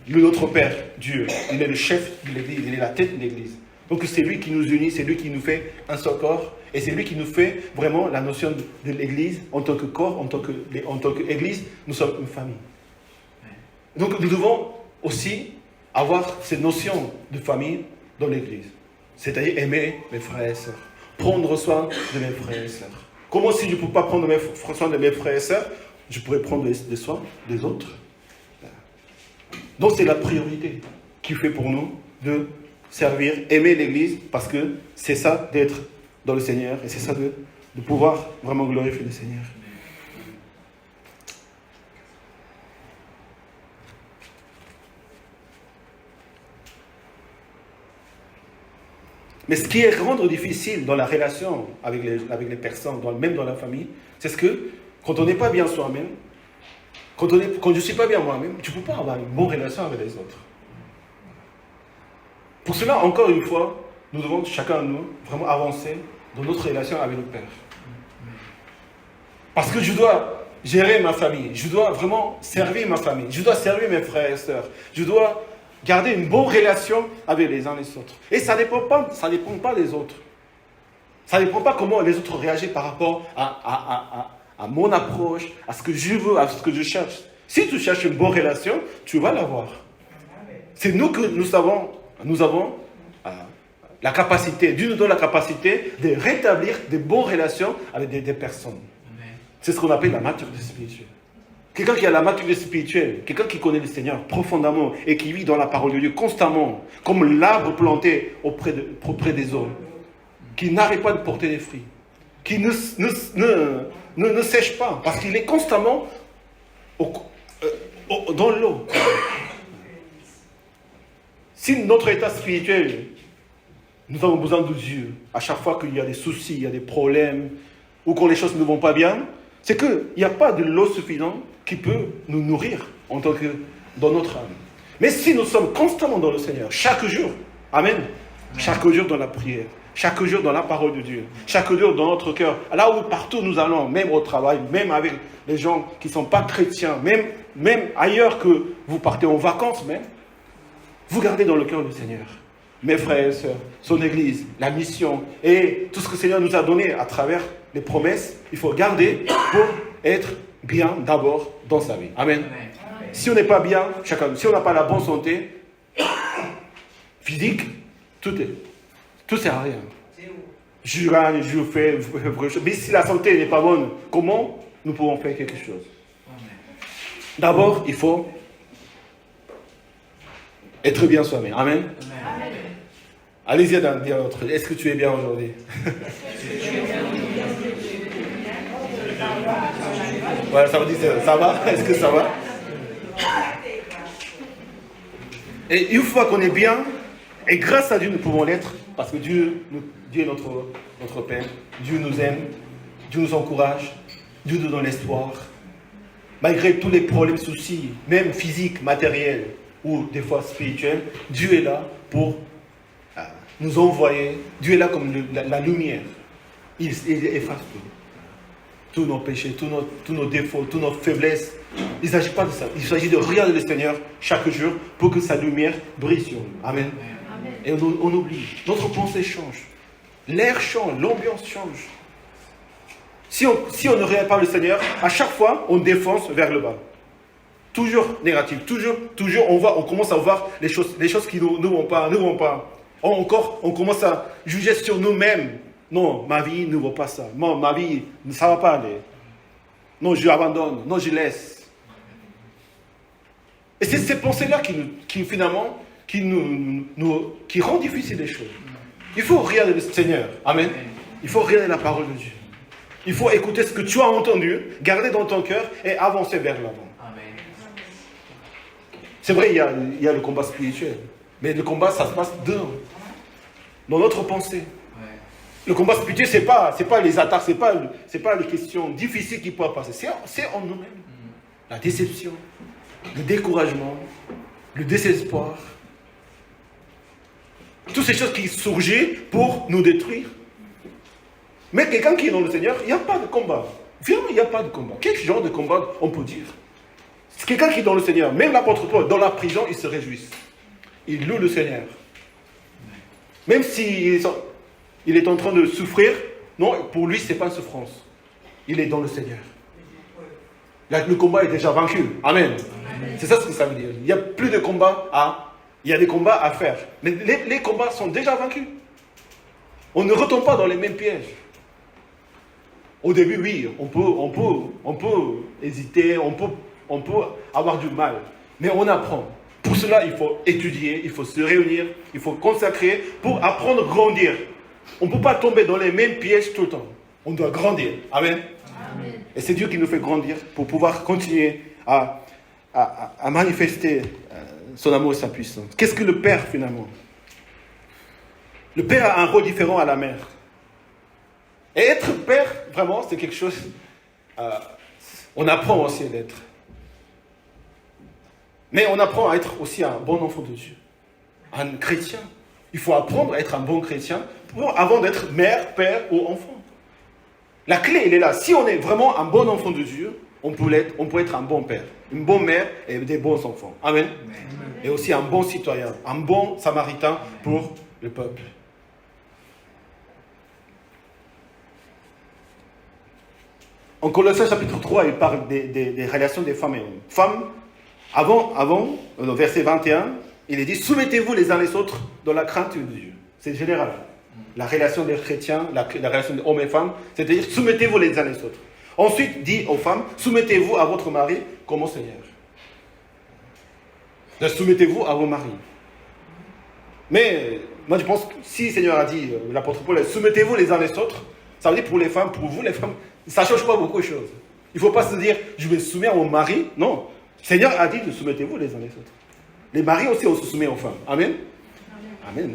Notre Père, Dieu, il est le chef de l'église, il est la tête de l'église. Donc c'est lui qui nous unit, c'est lui qui nous fait un seul corps, et c'est lui qui nous fait vraiment la notion de l'église en tant que corps, en tant qu'église, nous sommes une famille. Donc nous devons aussi avoir cette notion de famille dans l'église. C'est-à-dire aimer mes frères et sœurs, prendre soin de mes frères et sœurs. Comment si je ne peux pas prendre soin de mes frères et sœurs, je pourrais prendre soin des autres? Donc c'est la priorité qui fait pour nous de servir, aimer l'église, parce que c'est ça d'être dans le Seigneur, et c'est ça de pouvoir vraiment glorifier le Seigneur. Mais ce qui est rendre difficile dans la relation avec les personnes, même dans la famille, c'est ce que quand on n'est pas bien soi-même, quand je ne suis pas bien moi-même, tu ne peux pas avoir une bonne relation avec les autres. Pour cela, encore une fois, nous devons chacun de nous vraiment avancer dans notre relation avec le Père. Parce que je dois gérer ma famille, je dois vraiment servir ma famille, je dois servir mes frères et sœurs, je dois garder une bonne relation avec les uns et les autres. Et ça ne dépend pas des autres. Ça ne dépend pas comment les autres réagissent par rapport à mon approche, à ce que je veux, à ce que je cherche. Si tu cherches une bonne relation, tu vas l'avoir. C'est nous que nous avons la capacité, Dieu nous donne la capacité de rétablir des bonnes relations avec des personnes. C'est ce qu'on appelle la maturité spirituelle. Quelqu'un qui a la maturité spirituelle, quelqu'un qui connaît le Seigneur profondément et qui vit dans la parole de Dieu constamment, comme l'arbre planté auprès des eaux, qui n'arrête pas de porter des fruits, qui ne sèche pas, parce qu'il est constamment dans l'eau. Si notre état spirituel, nous avons besoin de Dieu, à chaque fois qu'il y a des soucis, il y a des problèmes, ou quand les choses ne vont pas bien, c'est qu'il n'y a pas de l'eau suffisante qui peut nous nourrir dans notre âme. Mais si nous sommes constamment dans le Seigneur, chaque jour, Amen, chaque jour dans la prière, chaque jour dans la parole de Dieu, chaque jour dans notre cœur, là où partout nous allons, même au travail, même avec les gens qui ne sont pas chrétiens, même ailleurs que vous partez en vacances même, vous gardez dans le cœur le Seigneur. Mes frères et sœurs, son Église, la mission et tout ce que le Seigneur nous a donné à travers les promesses, il faut garder pour être bien d'abord dans sa vie. Amen. Si on n'est pas bien, si on n'a pas la bonne santé physique, tout sert à rien. Je gagne, je fais, mais si la santé n'est pas bonne, comment nous pouvons faire quelque chose? D'abord, il faut être bien soi-même. Amen. Allez-y à dire l'autre. Est-ce que tu es bien aujourd'hui? Voilà, ça veut dire ça va? Est-ce que ça va? Et une fois qu'on est bien, et grâce à Dieu nous pouvons l'être, parce que Dieu est notre Père, Dieu nous aime, Dieu nous encourage, Dieu nous donne l'espoir. Malgré tous les problèmes, soucis, même physiques, matériels, ou des fois spirituels, Dieu est là pour nous envoyer. Dieu est là comme la lumière. Il efface tout. Tous nos péchés, tous nos défauts, toutes nos faiblesses. Il ne s'agit pas de ça. Il s'agit de regarder le Seigneur chaque jour pour que sa lumière brille sur nous. Amen. Et on oublie. Notre pensée change. L'air change. L'ambiance change. Si on ne regarde pas le Seigneur, à chaque fois, on défonce vers le bas. Toujours négatif. Toujours, on commence à voir les choses qui ne vont pas. On commence à juger sur nous-mêmes. Non, ma vie ne vaut pas ça. Non, ma vie, ça ne va pas aller. Non, je abandonne. Non, je laisse. Et c'est ces pensées-là qui finalement, qui rendent difficile les choses. Il faut regarder le Seigneur. Amen. Il faut regarder la parole de Dieu. Il faut écouter ce que tu as entendu, garder dans ton cœur et avancer vers l'avant. C'est vrai, il y a le combat spirituel. Mais le combat, ça se passe dans notre pensée. Le combat spirituel, c'est pas les attaques, c'est pas les questions difficiles qui peuvent passer. C'est en nous-mêmes. La déception, le découragement, le désespoir. Toutes ces choses qui surgissent pour nous détruire. Mais quelqu'un qui est dans le Seigneur, il n'y a pas de combat. Vraiment, il n'y a pas de combat. Quel genre de combat on peut dire? C'est quelqu'un qui est dans le Seigneur. Même l'apôtre Paul, dans la prison, il se réjouit. Il loue le Seigneur. Même s'il est en train de souffrir, non, pour lui, ce n'est pas une souffrance. Il est dans le Seigneur. Le combat est déjà vaincu. Amen. C'est ça ce que ça veut dire. Il n'y a plus de combat il y a des combats à faire. Mais les combats sont déjà vaincus. On ne retombe pas dans les mêmes pièges. Au début, oui, on peut hésiter, on peut avoir du mal. Mais on apprend. Pour cela, il faut étudier, il faut se réunir, il faut consacrer pour apprendre à grandir. On ne peut pas tomber dans les mêmes pièges tout le temps. On doit grandir. Amen. Amen. Et c'est Dieu qui nous fait grandir pour pouvoir continuer à manifester son amour et sa puissance. Qu'est-ce que le Père, finalement? Le Père a un rôle différent à la mère. Et être Père, vraiment, c'est quelque chose... on apprend aussi à l'être. Mais on apprend à être aussi un bon enfant de Dieu. Un chrétien. Il faut apprendre à être un bon chrétien avant d'être mère, père ou enfant. La clé, elle est là. Si on est vraiment un bon enfant de Dieu, on peut être un bon père, une bonne mère et des bons enfants. Amen. Amen. Et aussi un bon citoyen, un bon samaritain pour le peuple. En Colossiens chapitre 3, il parle des relations des femmes et hommes. Femmes, avant, au verset 21, il est dit, soumettez-vous les uns les autres dans la crainte de Dieu. C'est général. La relation des chrétiens, la relation des hommes et femmes, c'est-à-dire soumettez-vous les uns les autres. Ensuite, dit aux femmes, soumettez-vous à votre mari comme au Seigneur. Donc, soumettez-vous à vos maris. Mais, moi je pense que si le Seigneur a dit, l'apôtre Paul, soumettez-vous les uns les autres, ça veut dire pour les femmes, pour vous les femmes, ça ne change pas beaucoup de choses. Il ne faut pas se dire, je vais soumettre à mon mari. Non. Le Seigneur a dit de soumettez-vous les uns les autres. Les maris aussi, on se soumet aux femmes. Amen. Amen.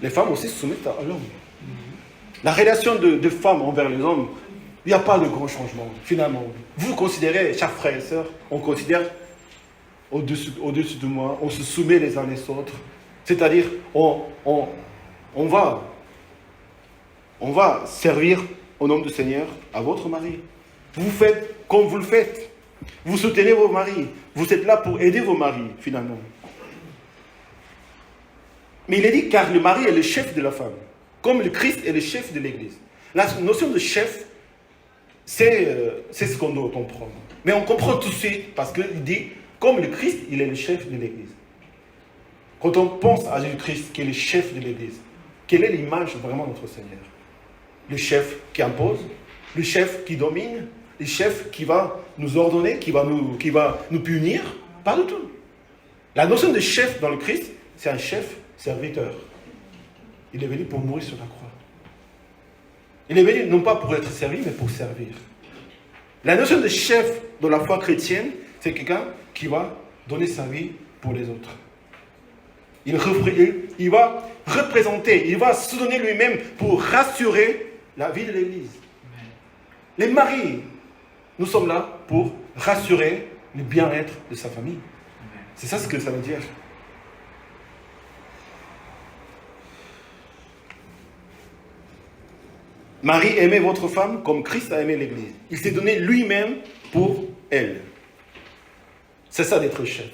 Les femmes aussi se soumettent à l'homme. La relation de femmes envers les hommes, il n'y a pas de grand changement, finalement. Vous considérez, chers frères et sœurs, on considère au-dessus de moi, on se soumet les uns les autres. C'est-à-dire, on va servir au nom du Seigneur à votre mari. Vous faites comme vous le faites. Vous soutenez vos maris. Vous êtes là pour aider vos maris, finalement. Mais il est dit, car le mari est le chef de la femme, comme le Christ est le chef de l'Église. La notion de chef, c'est ce qu'on doit comprendre. Mais on comprend tout de suite, parce qu'il dit, comme le Christ, il est le chef de l'Église. Quand on pense à Jésus-Christ, qui est le chef de l'Église, quelle est l'image vraiment de notre Seigneur? Le chef qui impose, le chef qui domine, le chef qui va nous ordonner, qui va nous punir? Pas du tout. La notion de chef dans le Christ, c'est un chef serviteur. Il est venu pour mourir sur la croix. Il est venu non pas pour être servi, mais pour servir. La notion de chef dans la foi chrétienne, c'est quelqu'un qui va donner sa vie pour les autres. Il va représenter, il va se donner lui-même pour rassurer la vie de l'Église. Les maris, nous sommes là pour rassurer le bien-être de sa famille. C'est ça ce que ça veut dire. Marie, aimez votre femme comme Christ a aimé l'Église. Il s'est donné lui-même pour elle. C'est ça d'être chef.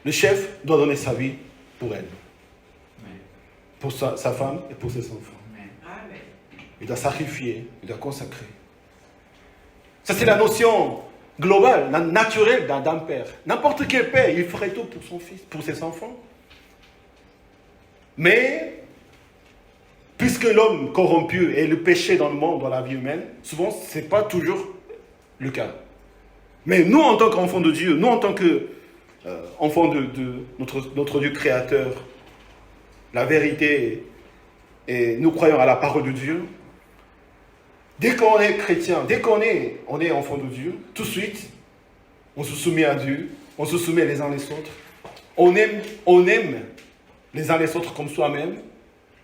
Le chef doit donner sa vie pour elle. Pour sa femme et pour ses enfants. Il doit sacrifier, il doit consacrer. Ça, c'est la notion globale, naturelle d'un père. N'importe quel père, il ferait tout pour son fils, pour ses enfants. Mais, puisque l'homme corrompu et le péché dans le monde, dans la vie humaine, souvent, ce n'est pas toujours le cas. Mais nous, en tant qu'enfants de Dieu, nous, en tant qu'enfants de notre Dieu créateur, la vérité, et nous croyons à la parole de Dieu, Dès qu'on est chrétien, dès qu'on est enfant de Dieu, tout de suite, on se soumet à Dieu, on se soumet les uns les autres. On aime les uns les autres comme soi-même.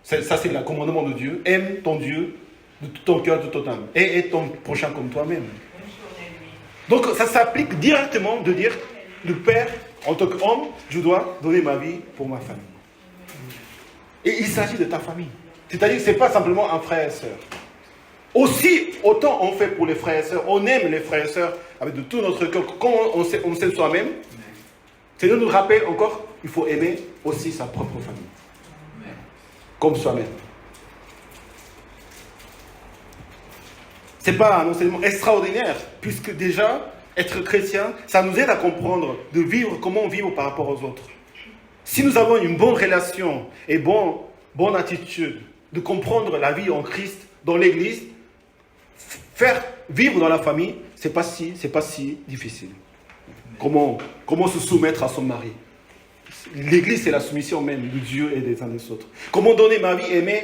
Ça, c'est le commandement de Dieu. Aime ton Dieu de tout ton cœur, de toute ton âme. Et aime ton prochain comme toi-même. Donc, ça s'applique directement de dire, le Père, en tant qu'homme, je dois donner ma vie pour ma famille. Et il s'agit de ta famille. C'est-à-dire que ce n'est pas simplement un frère et sœur. Aussi, autant on fait pour les frères et sœurs, on aime les frères et sœurs avec de tout notre cœur, comme on sait soi-même. Seigneur nous rappelle encore, il faut aimer aussi sa propre famille. Comme soi-même. Ce n'est pas un enseignement extraordinaire, puisque déjà, être chrétien, ça nous aide à comprendre, de vivre, comment vivre par rapport aux autres. Si nous avons une bonne relation et bonne attitude, de comprendre la vie en Christ, dans l'Église, faire vivre dans la famille, c'est pas si difficile. Comment se soumettre à son mari? L'Église, c'est la soumission même de Dieu et des uns des autres. Comment donner ma vie, aimer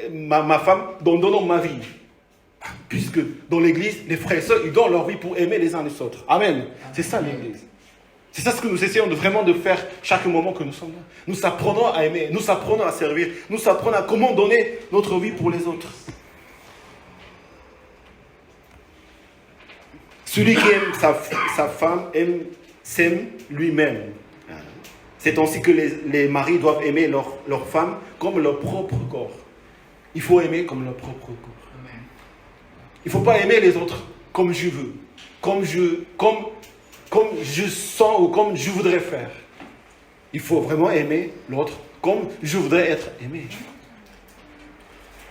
ma femme, en donnant ma vie? Puisque dans l'Église, les frères et sœurs, ils donnent leur vie pour aimer les uns les autres. Amen. C'est ça l'Église. C'est ça ce que nous essayons vraiment de faire chaque moment que nous sommes là. Nous apprenons à aimer, nous apprenons à servir, nous apprenons à comment donner notre vie pour les autres. Celui qui aime sa femme s'aime lui-même. C'est ainsi que les maris doivent aimer leur femme comme leur propre corps. Il faut aimer comme leur propre corps. Il ne faut pas aimer les autres comme je veux, comme je sens ou comme je voudrais faire. Il faut vraiment aimer l'autre comme je voudrais être aimé.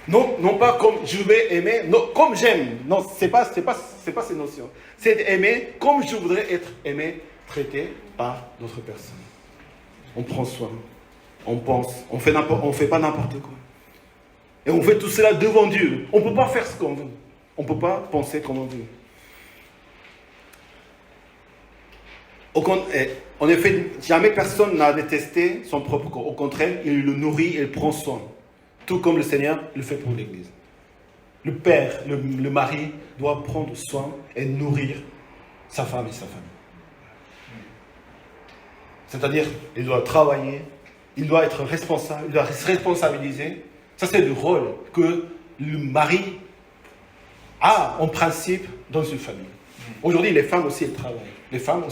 Non pas comme je vais aimer, non, comme j'aime. Non, c'est pas ces notions. C'est aimer comme je voudrais être aimé, traité par d'autres personnes. On prend soin, on pense, on fait pas n'importe quoi. Et on fait tout cela devant Dieu. On ne peut pas faire ce qu'on veut. On ne peut pas penser comme on veut. En effet, jamais personne n'a détesté son propre corps. Au contraire, il le nourrit et il prend soin. Tout comme le Seigneur le fait pour l'Église. Le père, le mari, doit prendre soin et nourrir sa femme et sa famille. C'est-à-dire, il doit travailler, il doit être responsable, il doit se responsabiliser. Ça, c'est le rôle que le mari a, en principe, dans une famille. Aujourd'hui, les femmes aussi, elles travaillent. Les femmes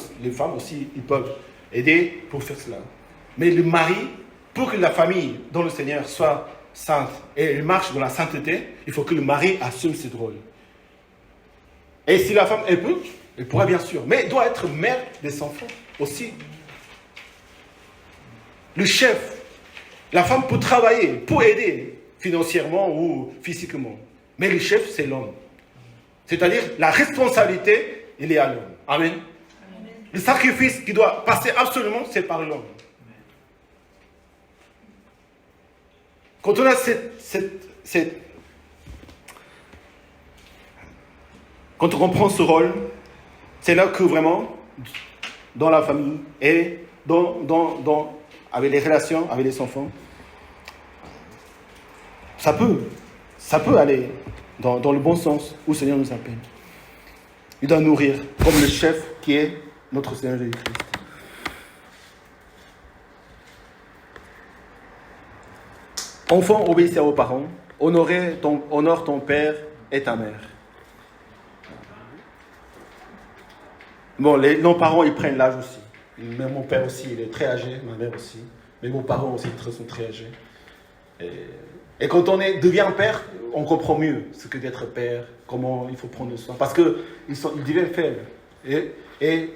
aussi, ils peuvent aider pour faire cela. Mais le mari, pour que la famille, dans le Seigneur, soit sainte et elle marche dans la sainteté, il faut que le mari assume ce rôle. Et si la femme, elle peut, elle pourra bien sûr, mais elle doit être mère des enfants aussi. Le chef, la femme peut travailler, peut aider financièrement ou physiquement. Mais le chef, c'est l'homme. C'est-à-dire, la responsabilité, il est à l'homme. Amen. Le sacrifice qui doit passer absolument, c'est par l'homme. Quand on a quand on comprend ce rôle, c'est là que vraiment, dans la famille et avec les relations, avec les enfants, ça peut aller dans le bon sens où le Seigneur nous appelle. Il doit nourrir comme le chef qui est notre Seigneur Jésus-Christ. Enfants, obéissez à vos parents. Honore ton père et ta mère. Bon, nos parents, ils prennent l'âge aussi. Même mon père aussi, il est très âgé, ma mère aussi. Mais nos parents aussi sont très âgés. Et quand on devient père, on comprend mieux ce que d'être père, comment il faut prendre soin. Parce qu'ils deviennent faibles et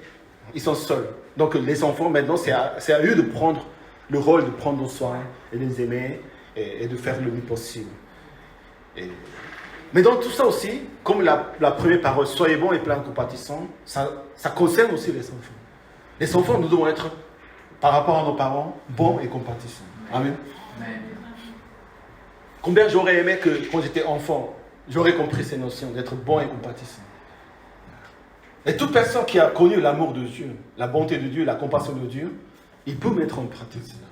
ils sont seuls. Donc les enfants, maintenant, c'est à eux de prendre le rôle de prendre soin et de les aimer et de faire le mieux possible. Mais dans tout ça aussi, comme la première parole, soyez bons et pleins de compatissants, ça concerne aussi les enfants. Les enfants, nous devons être, par rapport à nos parents, bons et compatissants. Amen. Amen. Combien j'aurais aimé que, quand j'étais enfant, j'aurais compris ces notions d'être bon et compatissant. Et toute personne qui a connu l'amour de Dieu, la bonté de Dieu, la compassion de Dieu, il peut mettre en pratique cela.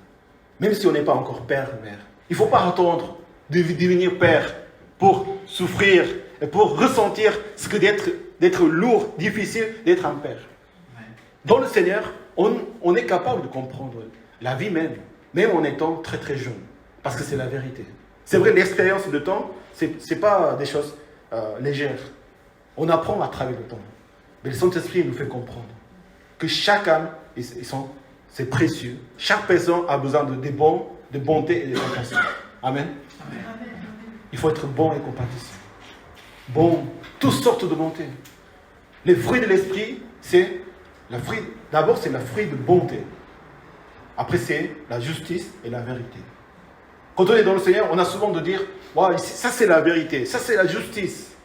Même si on n'est pas encore père, mère. Il ne faut pas attendre de devenir père pour souffrir et pour ressentir ce que d'être lourd, difficile, d'être un père. Dans le Seigneur, on est capable de comprendre la vie même en étant très très jeune, parce que c'est la vérité. C'est vrai, l'expérience de temps, c'est pas des choses légères. On apprend à travers le temps. Mais le Saint-Esprit nous fait comprendre que chaque âme, c'est précieux. Chaque personne a besoin de bonté et de compassion. Amen. Il faut être bon et compatissant. Bon, toutes sortes de bonté. Les fruits de l'esprit, d'abord c'est le fruit de bonté. Après c'est la justice et la vérité. Quand on est dans le Seigneur, on a souvent de dire, wow, ça c'est la vérité, ça c'est la justice.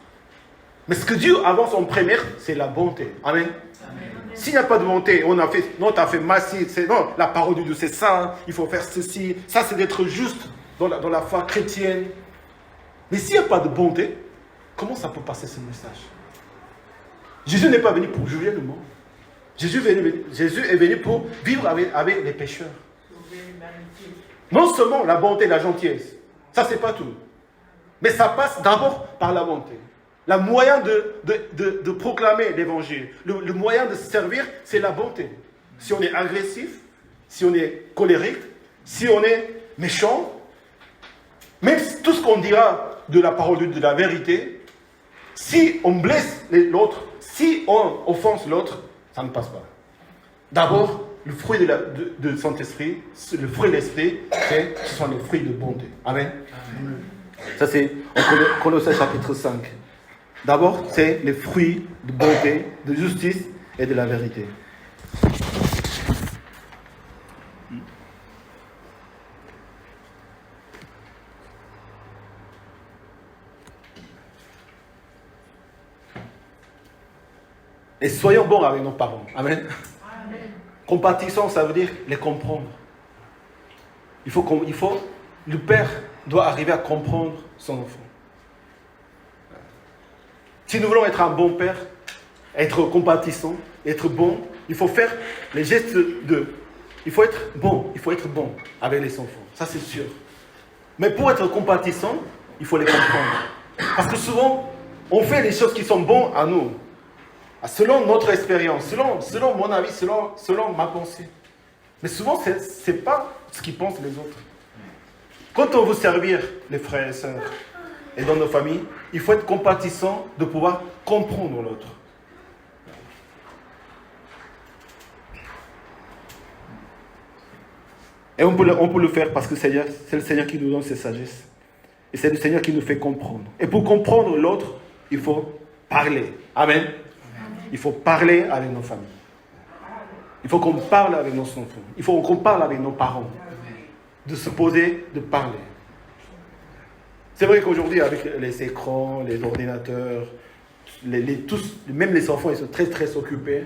Mais ce que Dieu avance en première, c'est la bonté. Amen. S'il n'y a pas de bonté, on a fait, non, tu as fait massif, non, la parole de Dieu c'est ça, il faut faire ceci, ça c'est d'être juste dans la foi chrétienne. Mais s'il n'y a pas de bonté, comment ça peut passer ce message? Jésus n'est pas venu pour juger le monde. Jésus est venu pour vivre avec les pécheurs. Non seulement la bonté, la gentillesse, ça c'est pas tout. Mais ça passe d'abord par la bonté. Le moyen de proclamer l'évangile, le moyen de se servir, c'est la bonté. Si on est agressif, si on est colérique, si on est méchant, même tout ce qu'on dira de la parole de la vérité, si on blesse l'autre, si on offense l'autre, ça ne passe pas. D'abord, le fruit de Saint-Esprit, le fruit de l'Esprit, ce sont les fruits de bonté. Amen. Amen. Ça c'est en Colossiens chapitre 5. D'abord, c'est les fruits de bonté, de justice et de la vérité. Et soyons bons avec nos parents. Amen. Amen. Compatissant, ça veut dire les comprendre. Le père doit arriver à comprendre son enfant. Si nous voulons être un bon père, être compatissant, être bon, il faut faire les gestes il faut être bon avec les enfants. Ça c'est sûr. Mais pour être compatissant, il faut les comprendre. Parce que souvent, on fait les choses qui sont bonnes à nous. Selon notre expérience, selon mon avis, selon ma pensée. Mais souvent, ce n'est pas ce qu'ils pensent les autres. Quand on veut servir les frères et sœurs et dans nos familles, il faut être compatissant de pouvoir comprendre l'autre. Et on peut le faire parce que c'est le Seigneur qui nous donne cette sagesse. Et c'est le Seigneur qui nous fait comprendre. Et pour comprendre l'autre, il faut parler. Amen. Il faut parler avec nos familles. Il faut qu'on parle avec nos enfants. Il faut qu'on parle avec nos parents. De se poser, de parler. C'est vrai qu'aujourd'hui, avec les écrans, les ordinateurs, même les enfants, ils sont très très occupés.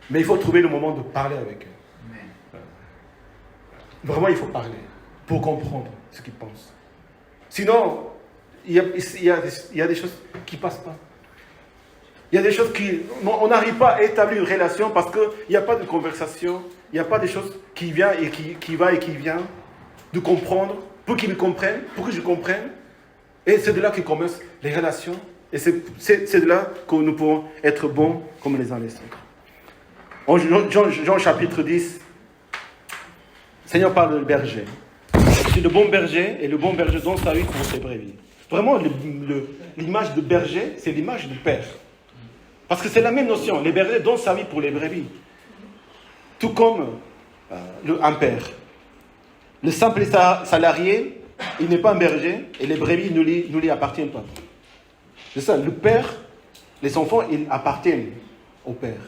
Mais il faut trouver le moment de parler avec eux. Vraiment, il faut parler pour comprendre ce qu'ils pensent. Sinon, il y a des choses qui ne passent pas. Il y a des choses on n'arrive pas à établir une relation parce qu'il n'y a pas de conversation, il n'y a pas des choses qui viennent et qui va et qui vient, de comprendre, pour qu'ils me comprennent, pour que je comprenne. Et c'est de là que commencent les relations. Et c'est de là que nous pouvons être bons comme les uns les autres. En Jean chapitre 10, le Seigneur parle de berger. C'est le bon berger et le bon berger donne sa vie pour ses brebis. Vraiment, l'image de berger, c'est l'image du père. Parce que c'est la même notion. Les bergers donnent sa vie pour les brebis. Tout comme un père. Le simple salarié, il n'est pas un berger et les brebis ne lui appartiennent pas. C'est ça, le père, les enfants, ils appartiennent au père.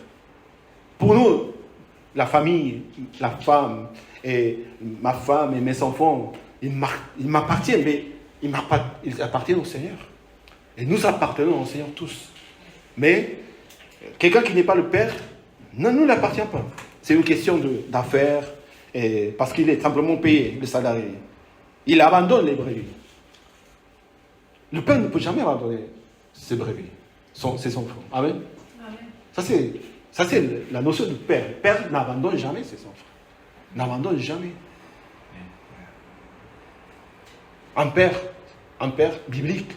Pour nous, la famille, la femme, et ma femme et mes enfants, ils m'appartiennent, mais ils appartiennent au Seigneur. Et nous appartenons au Seigneur tous. Mais quelqu'un qui n'est pas le père ne nous appartient pas. C'est une question d'affaires, parce qu'il est simplement payé, le salarié. Il abandonne les brebis. Le père ne peut jamais abandonner ses brebis, ses enfants. Amen. Amen. Ça c'est la notion du père. Le père n'abandonne jamais ses enfants. N'abandonne jamais. Un père biblique,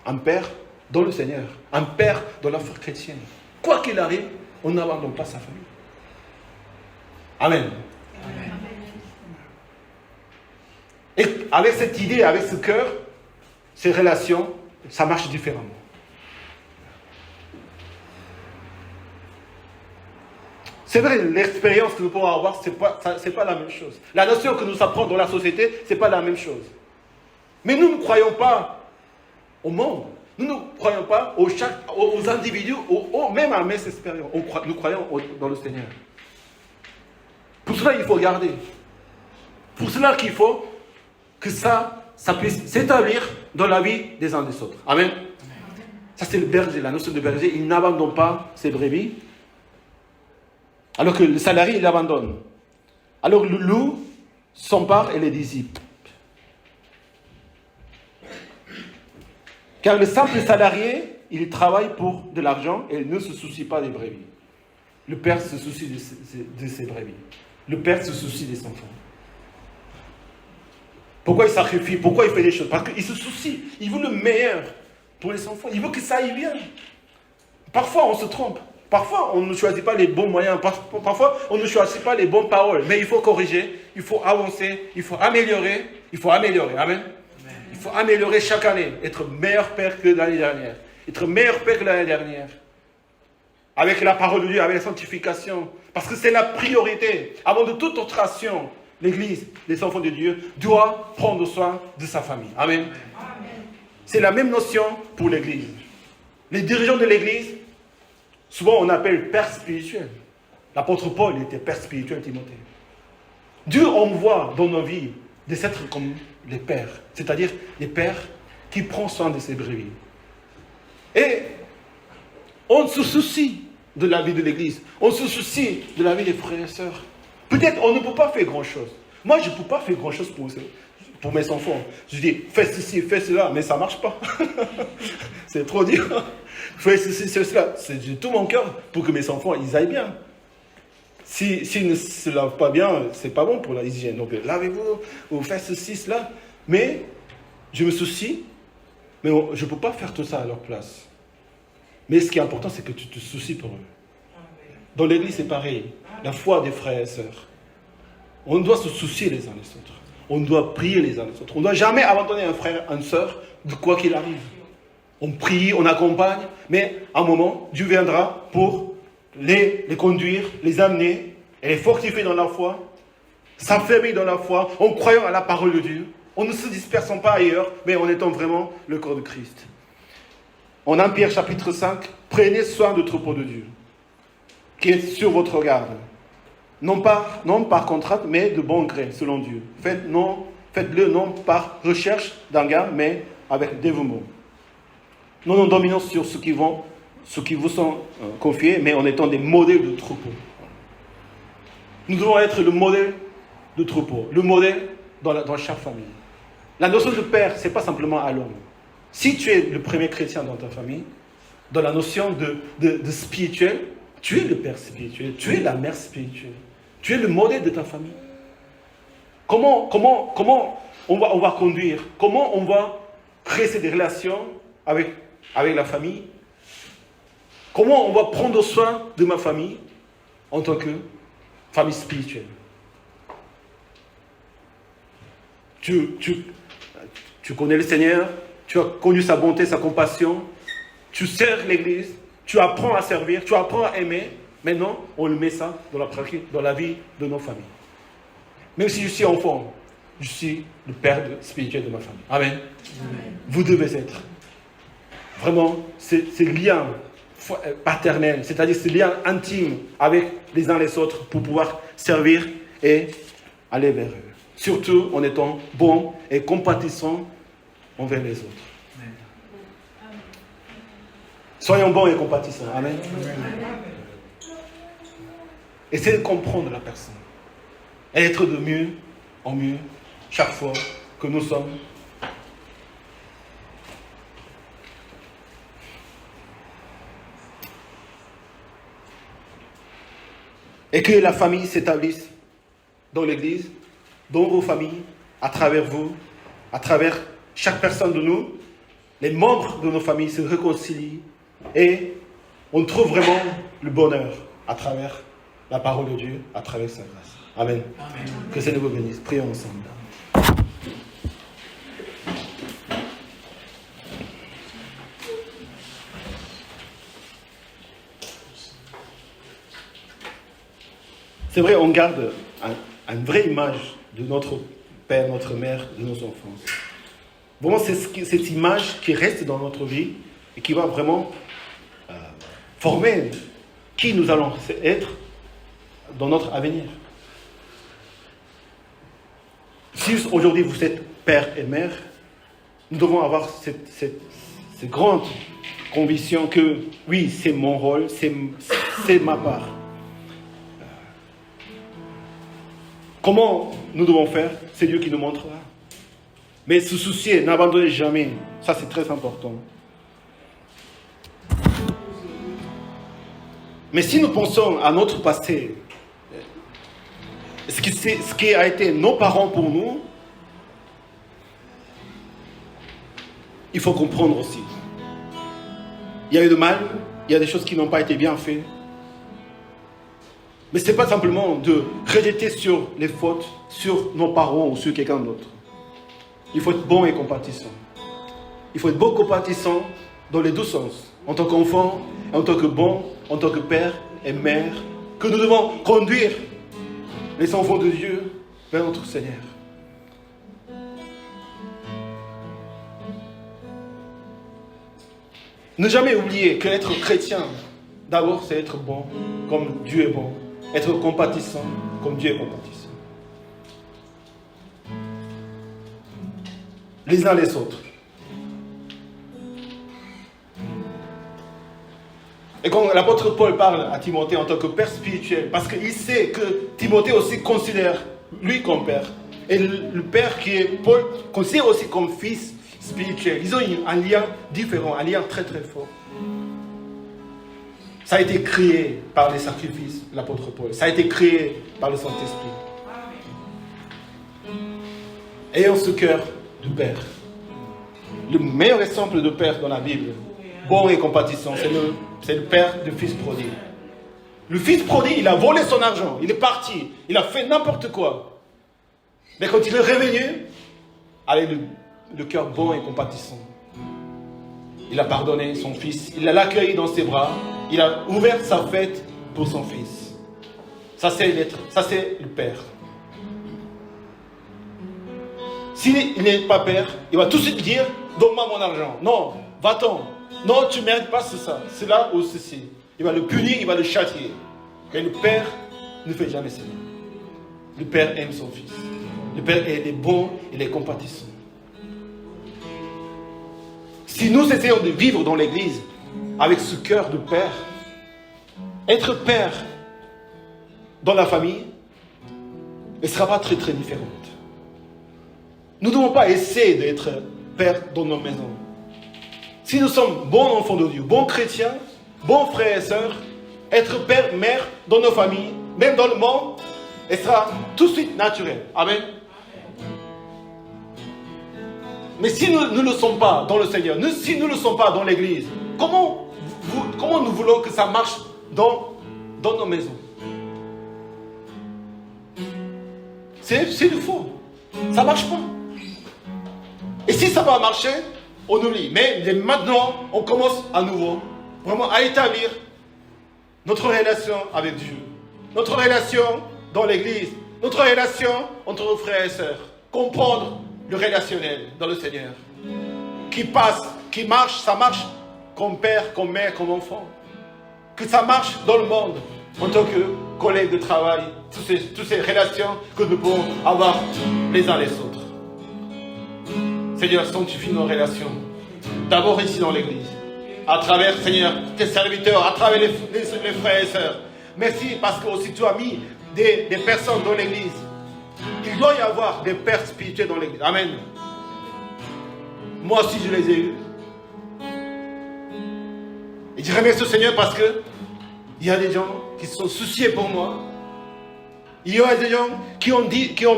un père dans le Seigneur, un père dans la foi chrétienne. Quoi qu'il arrive, on n'abandonne pas sa famille. Amen. Amen. Et avec cette idée, avec ce cœur, ces relations, ça marche différemment. C'est vrai, l'expérience que nous pouvons avoir, c'est pas la même chose. La notion que nous apprenons dans la société, c'est pas la même chose. Mais nous ne croyons pas au monde. Nous ne croyons pas aux individus, même à mes expériences. Nous croyons dans le Seigneur. Pour cela, il faut garder. Pour cela qu'il faut que ça puisse s'établir dans la vie des uns des autres. Amen. Ça, c'est le berger, la notion de berger. Il n'abandonne pas ses brebis. Alors que le salarié, il abandonne. Alors le loup s'empare et les dissipe. Car le simple salarié, il travaille pour de l'argent et il ne se soucie pas des brebis. Le père se soucie de ses brebis. Le père se soucie des enfants. Pourquoi il sacrifie? Pourquoi il fait des choses? Parce qu'il se soucie. Il veut le meilleur pour les enfants. Il veut que ça aille bien. Parfois, on se trompe. Parfois, on ne choisit pas les bons moyens. Parfois, on ne choisit pas les bonnes paroles. Mais il faut corriger, il faut avancer, il faut améliorer. Il faut améliorer. Amen. Il faut améliorer chaque année. Être meilleur père que l'année dernière. Être meilleur père que l'année dernière. Avec la parole de Dieu, avec la sanctification. Parce que c'est la priorité. Avant de toute autre action, l'Église, les enfants de Dieu, doit prendre soin de sa famille. Amen. C'est la même notion pour l'Église. Les dirigeants de l'Église, souvent on appelle père spirituel. L'apôtre Paul était père spirituel Timothée. Dieu envoie dans nos vies des êtres comme les pères, c'est-à-dire les pères qui prennent soin de ses brebis. Et on se soucie de la vie de l'Église, on se soucie de la vie des frères et sœurs. Peut-être on ne peut pas faire grand-chose. Moi, je ne peux pas faire grand-chose pour mes enfants. Je dis, fais ceci, fais cela, mais ça ne marche pas. C'est trop dur. Fais ceci, fais cela. C'est de tout mon cœur pour que mes enfants, ils aillent bien. S'ils ne se lavent pas bien, ce n'est pas bon pour la hygiène. Donc, lavez-vous, ou faites ceci, cela. Mais, je me soucie, mais je ne peux pas faire tout ça à leur place. Mais ce qui est important, c'est que tu te soucies pour eux. Dans l'Église, c'est pareil. La foi des frères et sœurs. On doit se soucier les uns des autres. On doit prier les uns les autres. On ne doit jamais abandonner un frère, une sœur, de quoi qu'il arrive. On prie, on accompagne, mais à un moment, Dieu viendra pour les conduire, les amener, et les fortifier dans la foi, s'affermir dans la foi, en croyant à la parole de Dieu, en ne se dispersant pas ailleurs, mais en étant vraiment le corps de Christ. En 1 Pierre chapitre 5, prenez soin du troupeau de Dieu, qui est sur votre garde. Non par contrainte, mais de bon gré, selon Dieu. Faites-le non par recherche d'un gain, mais avec dévouement. Non en dominant sur ce qui vous sont confiés, mais en étant des modèles de troupeau. Nous devons être le modèle de troupeau, le modèle dans chaque famille. La notion de père, ce n'est pas simplement à l'homme. Si tu es le premier chrétien dans ta famille, dans la notion de spirituel, tu es le père spirituel, tu es la mère spirituelle, tu es le modèle de ta famille. Comment on va conduire, comment on va créer des relations avec la famille, comment on va prendre soin de ma famille en tant que famille spirituelle. Tu connais le Seigneur, tu as connu sa bonté, sa compassion, tu sers l'Église, tu apprends à servir, tu apprends à aimer. Maintenant, on le met ça dans la pratique, dans la vie de nos familles. Même si je suis enfant, je suis le père spirituel de ma famille. Amen. Amen. Vous devez être. Vraiment, ces liens paternels, c'est-à-dire ces liens intimes avec les uns les autres pour pouvoir servir et aller vers eux. Surtout en étant bons et compatissants envers les autres. Amen. Soyons bons et compatissants. Amen. Amen. Essayez de comprendre la personne. Et être de mieux en mieux chaque fois que nous sommes. Et que la famille s'établisse dans l'Église, dans vos familles, à travers vous, à travers chaque personne de nous, les membres de nos familles se réconcilient et on trouve vraiment le bonheur à travers la parole de Dieu, à travers sa grâce. Amen. Amen. Que le Seigneur vous bénisse. Prions ensemble. C'est vrai, on garde une vraie image de notre père, notre mère, de nos enfants. Vraiment, c'est cette image qui reste dans notre vie et qui va vraiment former qui nous allons être dans notre avenir. Si aujourd'hui vous êtes père et mère, nous devons avoir cette grande conviction que oui, c'est mon rôle, c'est ma part. Comment nous devons faire? C'est Dieu qui nous montrera. Mais se soucier, n'abandonnez jamais. Ça, c'est très important. Mais si nous pensons à notre passé, ce qui a été nos parents pour nous, il faut comprendre aussi. Il y a eu de mal, il y a des choses qui n'ont pas été bien faites. Mais ce n'est pas simplement de rejeter sur les fautes, sur nos parents ou sur quelqu'un d'autre. Il faut être bon et compatissant. Il faut être bon et compatissant dans les deux sens. En tant qu'enfant, en tant que bon, en tant que père et mère, que nous devons conduire les enfants de Dieu vers notre Seigneur. Ne jamais oublier qu'être chrétien, d'abord, c'est être bon, comme Dieu est bon. Être compatissant, comme Dieu est compatissant. Les uns les autres. Et quand l'apôtre Paul parle à Timothée en tant que père spirituel, parce qu'il sait que Timothée aussi considère lui comme père, et le père qui est Paul considère aussi comme fils spirituel. Ils ont un lien différent, un lien très très fort. Ça a été créé par les sacrifices de l'apôtre Paul. Ça a été créé par le Saint-Esprit. Ayons ce cœur du Père. Le meilleur exemple de Père dans la Bible, bon et compatissant, c'est le Père du Fils prodigue. Le Fils prodigue, il a volé son argent, il est parti, il a fait n'importe quoi. Mais quand il est revenu, allez, le cœur bon et compatissant. Il a pardonné son fils, il l'a accueilli dans ses bras, il a ouvert sa fête pour son fils. Ça c'est le Père. S'il n'est pas Père, il va tout de suite dire, donne-moi mon argent. Non, va-t'en. Non, tu ne mérites pas ça. C'est là ou ceci. Il va le punir, il va le châtier. Mais le Père ne fait jamais cela. Le Père aime son fils. Le Père est bon, il est compatissant. Si nous essayons de vivre dans l'Église avec ce cœur de Père, être Père dans la famille ne sera pas très très différente. Nous ne devons pas essayer d'être Père dans nos maisons. Si nous sommes bons enfants de Dieu, bons chrétiens, bons frères et sœurs, être Père, Mère dans nos familles, même dans le monde, elle sera tout de suite naturelle. Amen. Mais si nous ne le sommes pas dans le Seigneur, si nous ne le sommes pas dans l'Église, comment nous voulons que ça marche dans nos maisons? C'est du faux. Ça ne marche pas. Et si ça va marcher, on oublie. Mais maintenant, on commence à nouveau, vraiment à établir notre relation avec Dieu. Notre relation dans l'Église. Notre relation entre nos frères et sœurs. Comprendre le relationnel dans le Seigneur. Qui passe, qui marche, ça marche comme père, comme mère, comme enfant. Que ça marche dans le monde en tant que collègue de travail. Toutes ces relations que nous pouvons avoir les uns les autres. Seigneur, sanctifie nos relations. D'abord ici dans l'Église. À travers, Seigneur, tes serviteurs, à travers les frères et sœurs. Merci parce que aussi tu as mis des personnes dans l'Église. Il doit y avoir des pères spirituels dans l'Église. Amen. Moi aussi je les ai eus. Et je remercie le Seigneur parce que il y a des gens qui se sont souciés pour moi. Il y a des gens qui ont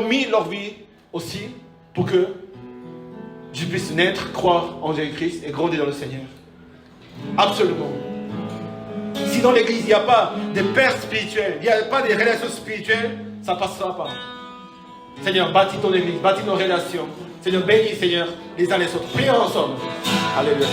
mis leur vie aussi pour que je puisse naître, croire en Jésus-Christ et grandir dans le Seigneur. Absolument. Si dans l'église, il n'y a pas de pères spirituels, il n'y a pas de relations spirituelles, ça ne passera pas. Seigneur, bâtis ton église, bâtis nos relations. Seigneur, bénis, Seigneur, les uns les autres. Prions ensemble. Alléluia.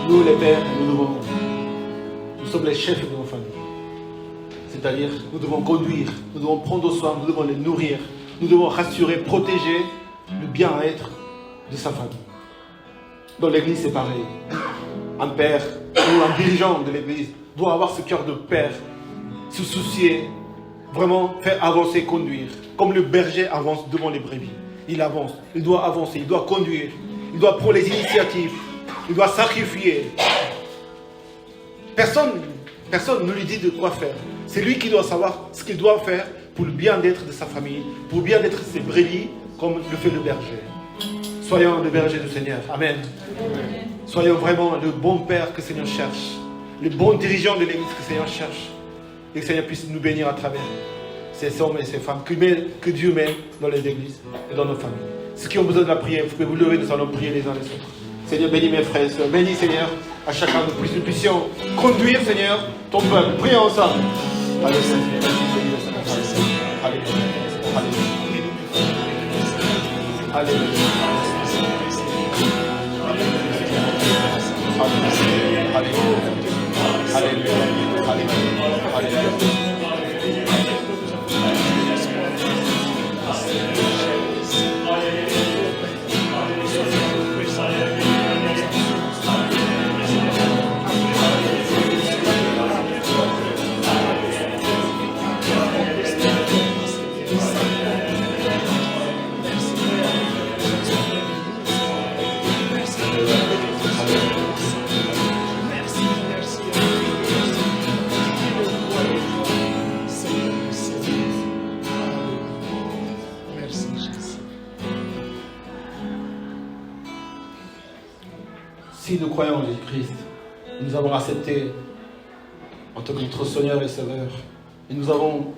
Nous, les pères, nous sommes les chefs de nos familles. C'est-à-dire, nous devons conduire, nous devons prendre soin, nous devons les nourrir, nous devons rassurer, protéger le bien-être de sa famille. Dans l'église, c'est pareil. Un père ou un dirigeant de l'église doit avoir ce cœur de père, se soucier, vraiment faire avancer, conduire. Comme le berger avance devant les brebis. Il avance, il doit avancer, il doit conduire, il doit prendre les initiatives. Il doit sacrifier. Personne ne lui dit de quoi faire. C'est lui qui doit savoir ce qu'il doit faire pour le bien-être de sa famille, pour le bien-être de ses brebis, comme le fait le berger. Soyons le berger du Seigneur. Amen. Soyons vraiment le bon Père que le Seigneur cherche, le bon dirigeant de l'Église que le Seigneur cherche. Et que le Seigneur puisse nous bénir à travers ces hommes et ces femmes que Dieu met dans les églises et dans nos familles. Ceux qui ont besoin de la prière, vous pouvez vous lever, nous allons prier les uns les autres. Seigneur, bénis mes frères et sœurs. Bénis, Seigneur, à chacun de nous puissions conduire, Seigneur, ton peuple. Prions ensemble. Alléluia. Alléluia. Alléluia. Alléluia. Si nous croyons en Jésus-Christ, nous avons accepté en tant que notre Seigneur et Sauveur, et nous avons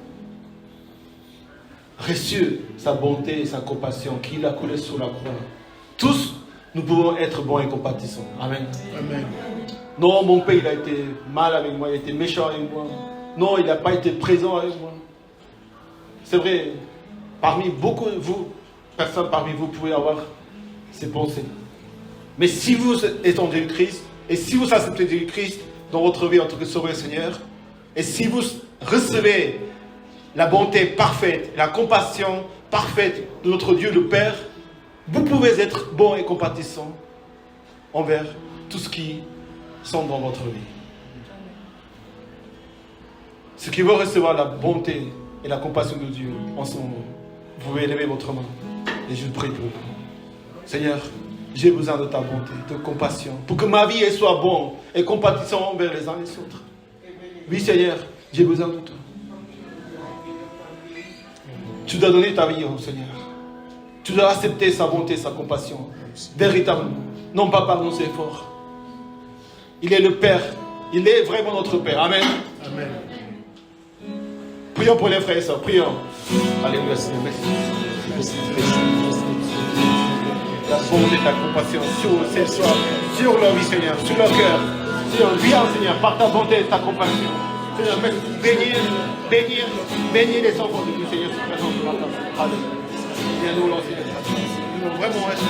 reçu sa bonté et sa compassion qu'il a coulé sur la croix. Tous, nous pouvons être bons et compatissants. Amen. Amen. Non, mon père, il a été mal avec moi, il a été méchant avec moi. Non, il n'a pas été présent avec moi. C'est vrai, parmi beaucoup de vous, personne parmi vous pouvez avoir ces pensées. Mais si vous êtes en Jésus-Christ, et si vous acceptez Jésus-Christ dans votre vie en tant que Sauveur et Seigneur, et si vous recevez la bonté parfaite, la compassion parfaite de notre Dieu le Père, vous pouvez être bon et compatissant envers tout ce qui sont dans votre vie. Ceux qui vont recevoir la bonté et la compassion de Dieu en ce moment, vous pouvez élever votre main et je prie pour vous. Seigneur, j'ai besoin de ta bonté, de compassion, pour que ma vie soit bonne et compatissante envers les uns les autres. Oui, Seigneur, j'ai besoin de toi. Tu dois donner ta vie au Seigneur. Tu dois accepter sa bonté, sa compassion, véritablement, non pas par nos efforts. Il est le Père, il est vraiment notre Père. Amen. Amen. Prions pour les frères et sœurs, prions. Alléluia, Seigneur, merci. La bonté, ta compassion sur leur vie, Seigneur, sur leur cœur. Seigneur, viens, Seigneur, par ta bonté et ta compassion. Seigneur, bénir les enfants de Dieu, Seigneur, sur présent ce matin. Alléluia. Viens nous lancer. Nous vraiment être.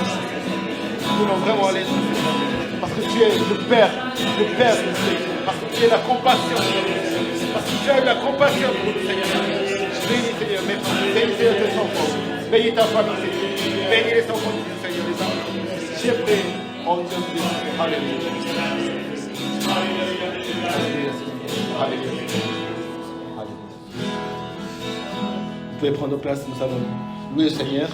Nous voulons vraiment aller sur cette terre. Parce que tu es le Père de Seigneur. Parce que tu es la compassion. Parce que tu as eu la compassion pour nous, Seigneur. Bénis, Seigneur, mes frères. Bénis tes enfants. Bénis ta famille, Seigneur. Bénis les enfants de Dieu, Seigneur, les enfants. J'ai pris en Dieu de Dieu. Alléluia. Alléluia. Alléluia. Vous pouvez prendre place, nous allons louer le Seigneur.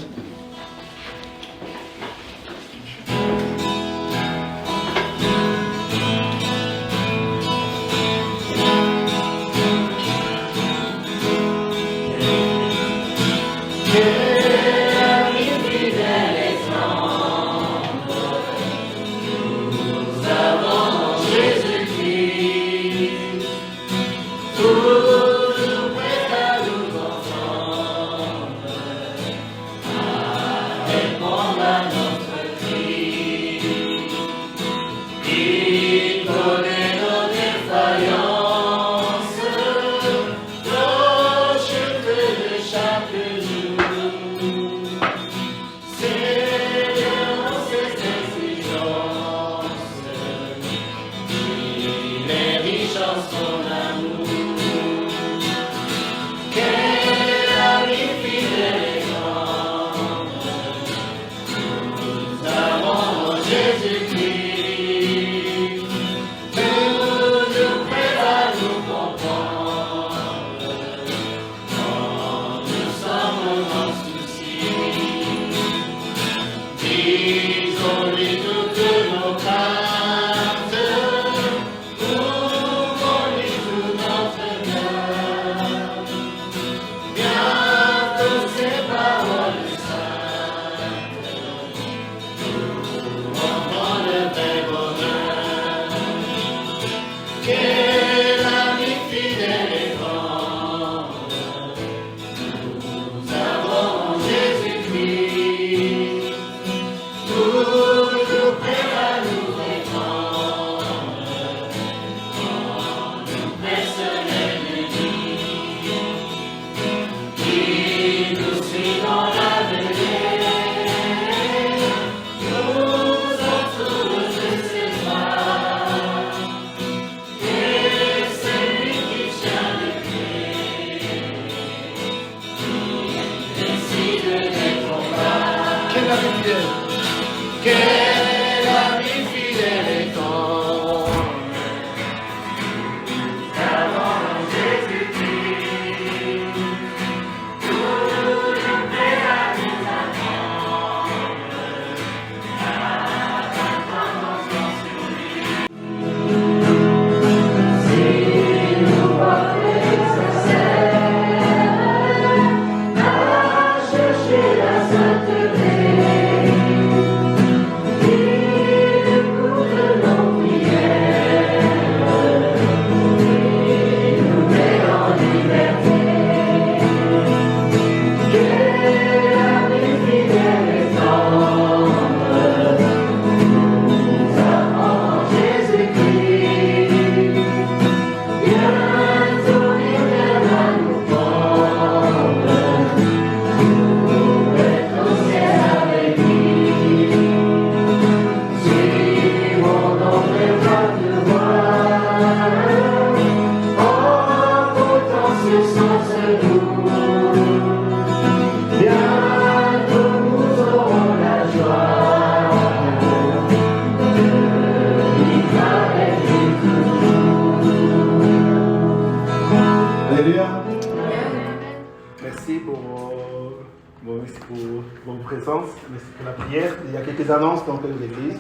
Merci pour la prière. Il y a quelques annonces donc, de l'église.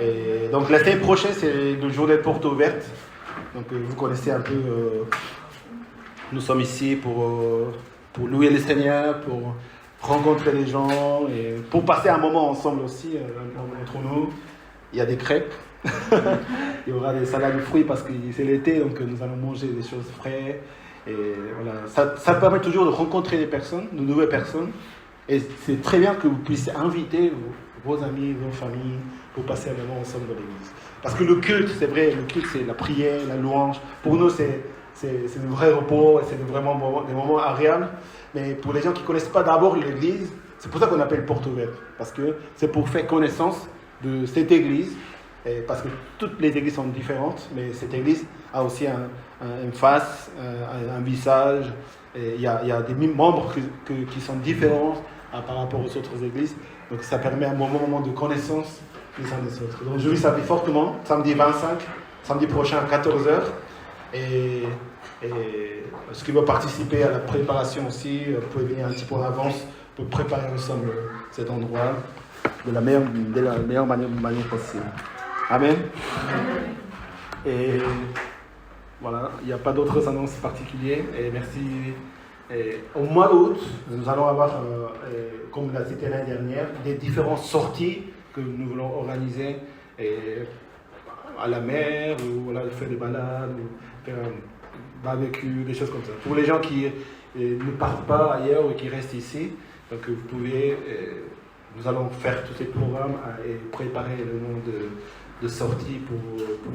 Et donc la semaine prochaine, c'est le jour des portes ouvertes. Donc vous connaissez un peu, nous sommes ici pour louer le Seigneur, pour rencontrer les gens et pour passer un moment ensemble aussi entre nous. Il y a des crêpes, il y aura des salades de fruits parce que c'est l'été, donc nous allons manger des choses fraîches. Et voilà, ça permet toujours de rencontrer des personnes, de nouvelles personnes. Et c'est très bien que vous puissiez inviter vos amis, vos familles, pour passer un moment ensemble dans l'église. Parce que le culte, c'est vrai, le culte, c'est la prière, la louange. Pour nous, c'est le vrai repos, et c'est vraiment des moments agréables. Mais pour les gens qui ne connaissent pas d'abord l'église, c'est pour ça qu'on appelle porte ouverte. Parce que c'est pour faire connaissance de cette église, parce que toutes les églises sont différentes, mais cette église a aussi une face, un visage. Il y a des membres qui sont différents par rapport aux autres églises. Donc ça permet un moment de connaissance les uns des autres. Donc je vous invite fortement, samedi 25, samedi prochain à 14h. Et ceux qui veulent participer à la préparation aussi, vous pouvez venir un petit peu en avance pour préparer ensemble cet endroit de la meilleure manière possible. Amen. Et voilà, il n'y a pas d'autres annonces particulières. Et merci. Et au mois d'août, nous allons avoir, comme l'a cité l'année dernière, des différentes sorties que nous voulons organiser à la mer, ou voilà, faire des balades, ou faire un barbecue, des choses comme ça. Pour les gens qui ne partent pas ailleurs ou qui restent ici, donc vous pouvez, nous allons faire tous ces programmes et préparer le nom de sorties pour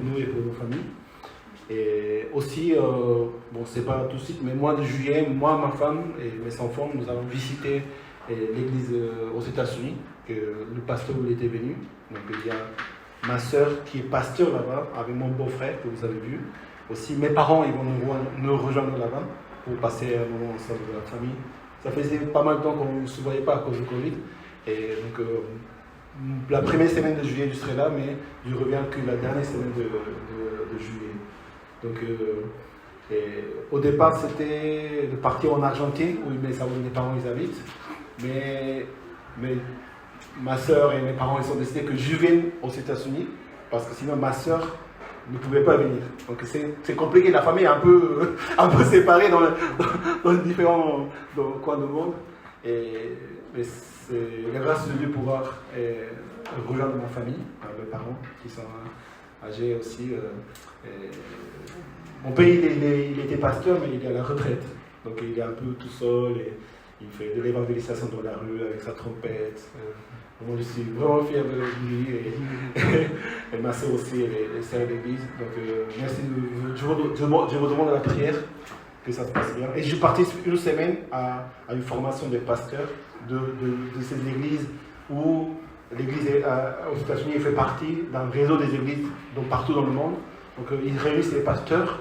nous et pour nos familles. Et aussi, bon, c'est pas tout de suite, mais mois de juillet, moi, ma femme et mes enfants, nous allons visiter l'église aux États-Unis, que le pasteur où il était venu. Donc il y a ma soeur qui est pasteur là-bas, avec mon beau-frère que vous avez vu. Aussi, mes parents, ils vont nous rejoindre là-bas pour passer un moment ensemble de la famille. Ça faisait pas mal de temps qu'on ne se voyait pas à cause du Covid. Et donc, la première semaine de juillet, je serai là, mais je reviens que la dernière semaine de juillet. Donc, au départ, c'était de partir en Argentine, où mes parents ils habitent. Mais ma soeur et mes parents ils ont décidé que je vienne aux États-Unis, parce que sinon ma soeur ne pouvait pas venir. Donc c'est compliqué, la famille est un peu séparée dans les différents coins du monde. Mais c'est grâce de Dieu pouvoir rejoindre ma famille, mes parents qui sont âgés aussi. Mon père il était pasteur, mais il est à la retraite. Donc il est un peu tout seul et il fait de l'évangélisation dans la rue avec sa trompette. Moi je suis vraiment fier de lui et ma soeur aussi, elle est sœur d'église. Donc merci, je vous demande à la prière que ça se passe bien. Et je participe une semaine à une formation des pasteurs de ces églises où l'église aux États-Unis fait partie d'un réseau des églises partout dans le monde. Donc ils réunissent les pasteurs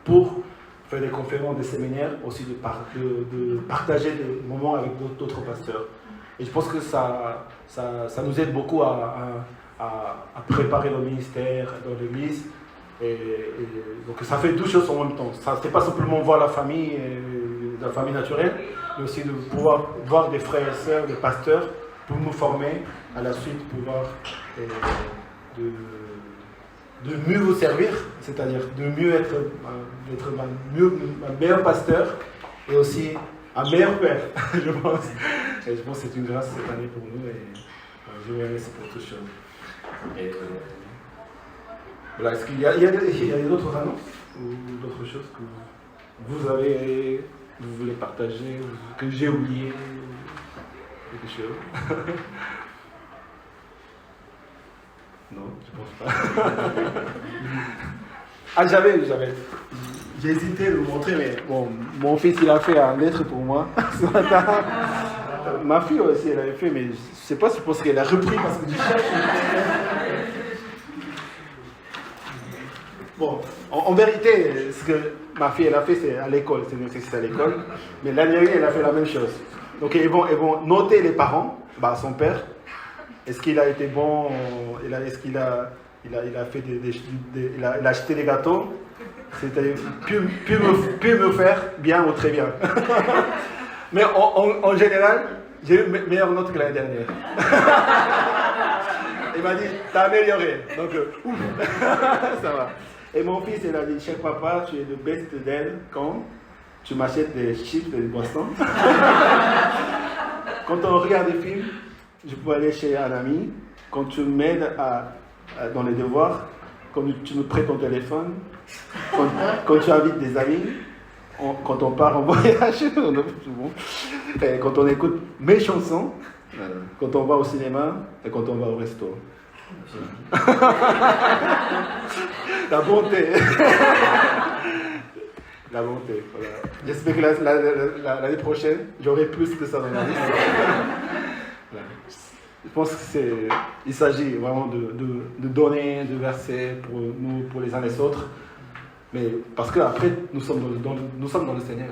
pour faire des conférences, des séminaires, aussi de partager des moments avec d'autres pasteurs. Et je pense que ça nous aide beaucoup à préparer le ministère dans l'église. Et donc ça fait deux choses en même temps. Ça n'est pas simplement voir la famille naturelle, mais aussi de pouvoir voir des frères et sœurs, des pasteurs, pour nous former à la suite, pouvoir de mieux vous servir, c'est-à-dire de mieux être un meilleur pasteur et aussi un meilleur père, je pense. Et je pense que c'est une grâce cette année pour nous et je vous remercie pour toutes choses. Et voilà, est-ce qu'il y a d'autres annonces ou d'autres choses que vous voulez partager, que j'ai oublié, quelque chose? Non, je pense pas. Ah, j'ai hésité de vous montrer, mais bon, mon fils il a fait une lettre pour moi ce matin. Ma fille aussi elle avait fait, mais je ne sais pas si je pense qu'elle a repris parce que du chef. Bon, en vérité, ce que ma fille elle a fait, c'est à l'école, c'est à l'école. Mais l'année dernière, elle a fait la même chose. Donc ils vont noter les parents, son père. Est-ce qu'il a été bon? Est-ce qu'il a fait il a acheté des gâteaux? C'est-à-dire, pu me faire bien ou très bien. Mais en général, j'ai eu meilleure note que l'année dernière. Il m'a dit, t'as amélioré. Donc, ça va. Et mon fils, il a dit, cher papa, tu es le best d'elle quand tu m'achètes des chips et des boissons. Quand on regarde des films, je peux aller chez un ami. Quand tu m'aides dans les devoirs, quand tu me prêtes ton téléphone, quand tu invites des amis, quand on part en voyage, et quand on écoute mes chansons, quand on va au cinéma et quand on va au resto. La bonté. La bonté, voilà. J'espère que l'année prochaine, j'aurai plus de ça dans ma vie. Voilà. Je pense qu'il s'agit vraiment de donner, de verser pour nous, pour les uns les autres. Mais parce qu'après, nous sommes dans le Seigneur.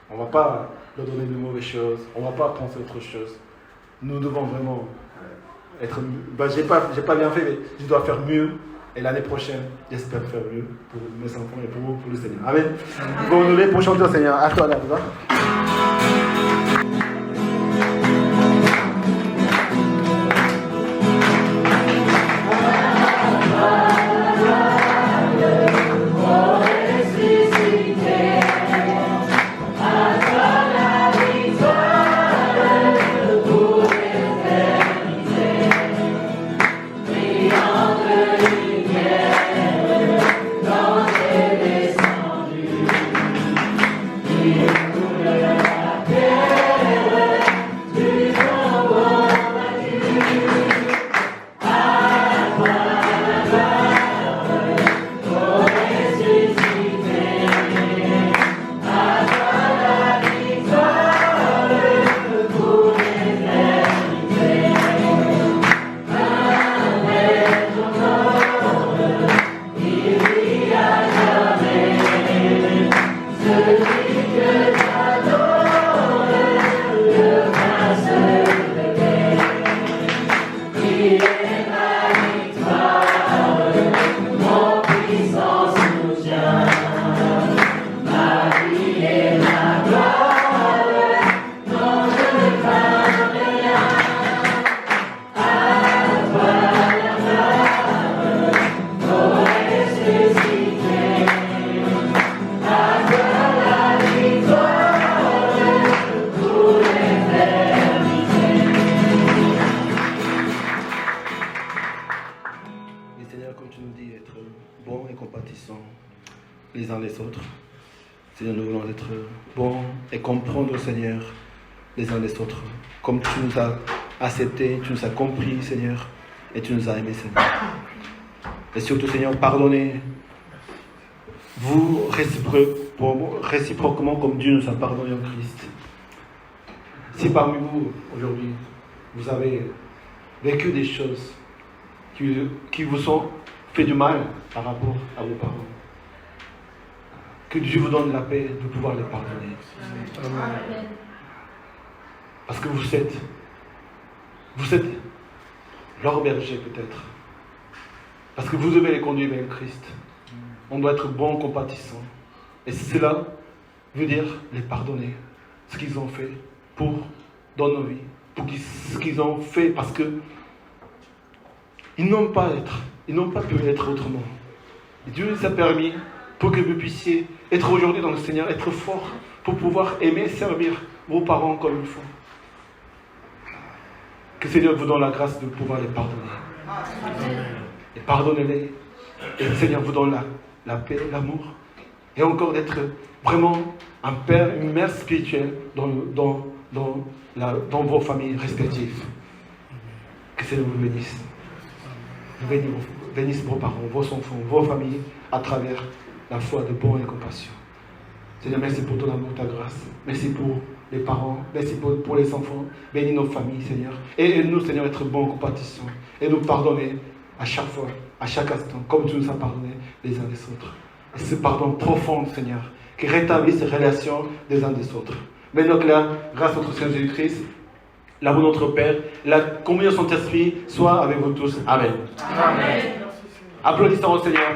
On ne va pas leur donner de mauvaises choses. On ne va pas penser autre chose. Nous devons vraiment être... j'ai pas bien fait, mais je dois faire mieux. Et l'année prochaine, j'espère faire mieux pour mes enfants et pour vous, pour le Seigneur. Amen. Bon, nous allons pour chanter au Seigneur. À toi, là, tu vois. Les uns les autres. Seigneur, nous voulons être bons et comprendre, Seigneur, les uns les autres. Comme tu nous as acceptés, tu nous as compris, Seigneur, et tu nous as aimés, Seigneur. Et surtout, Seigneur, pardonnez vous réciproquement comme Dieu nous a pardonné en Christ. Si parmi vous, aujourd'hui, vous avez vécu des choses qui vous ont fait du mal par rapport à vos parents, que Dieu vous donne la paix de pouvoir les pardonner. Amen. Parce que vous êtes leur berger peut-être. Parce que vous devez les conduire vers Christ. On doit être bon, compatissant. Et cela veut dire les pardonner. Ce qu'ils ont fait dans nos vies. Ce qu'ils ont fait parce que ils n'ont pas pu être autrement. Et Dieu nous a permis pour que vous puissiez être aujourd'hui dans le Seigneur, être fort, pour pouvoir aimer, servir vos parents comme il faut. Que le Seigneur vous donne la grâce de pouvoir les pardonner. Amen. Et pardonnez-les. Et le Seigneur vous donne la paix, l'amour. Et encore d'être vraiment un père, une mère spirituelle dans vos familles respectives. Que le Seigneur vous bénisse. Bénisse vos parents, vos enfants, vos familles à travers la foi de bon et compassion. Seigneur, merci pour ton amour, ta grâce. Merci pour les parents, merci pour les enfants. Bénis nos familles, Seigneur. Et aide-nous, Seigneur, être bons, compatissants. Et nous pardonner à chaque fois, à chaque instant, comme tu nous as pardonné les uns des autres. Et ce pardon profond, Seigneur, qui rétablit ces relations des uns des autres. Maintenant que là, grâce à notre Seigneur Jésus-Christ, l'amour de notre Père, la communion de son esprit soit avec vous tous. Amen. Amen. Applaudissons au Seigneur.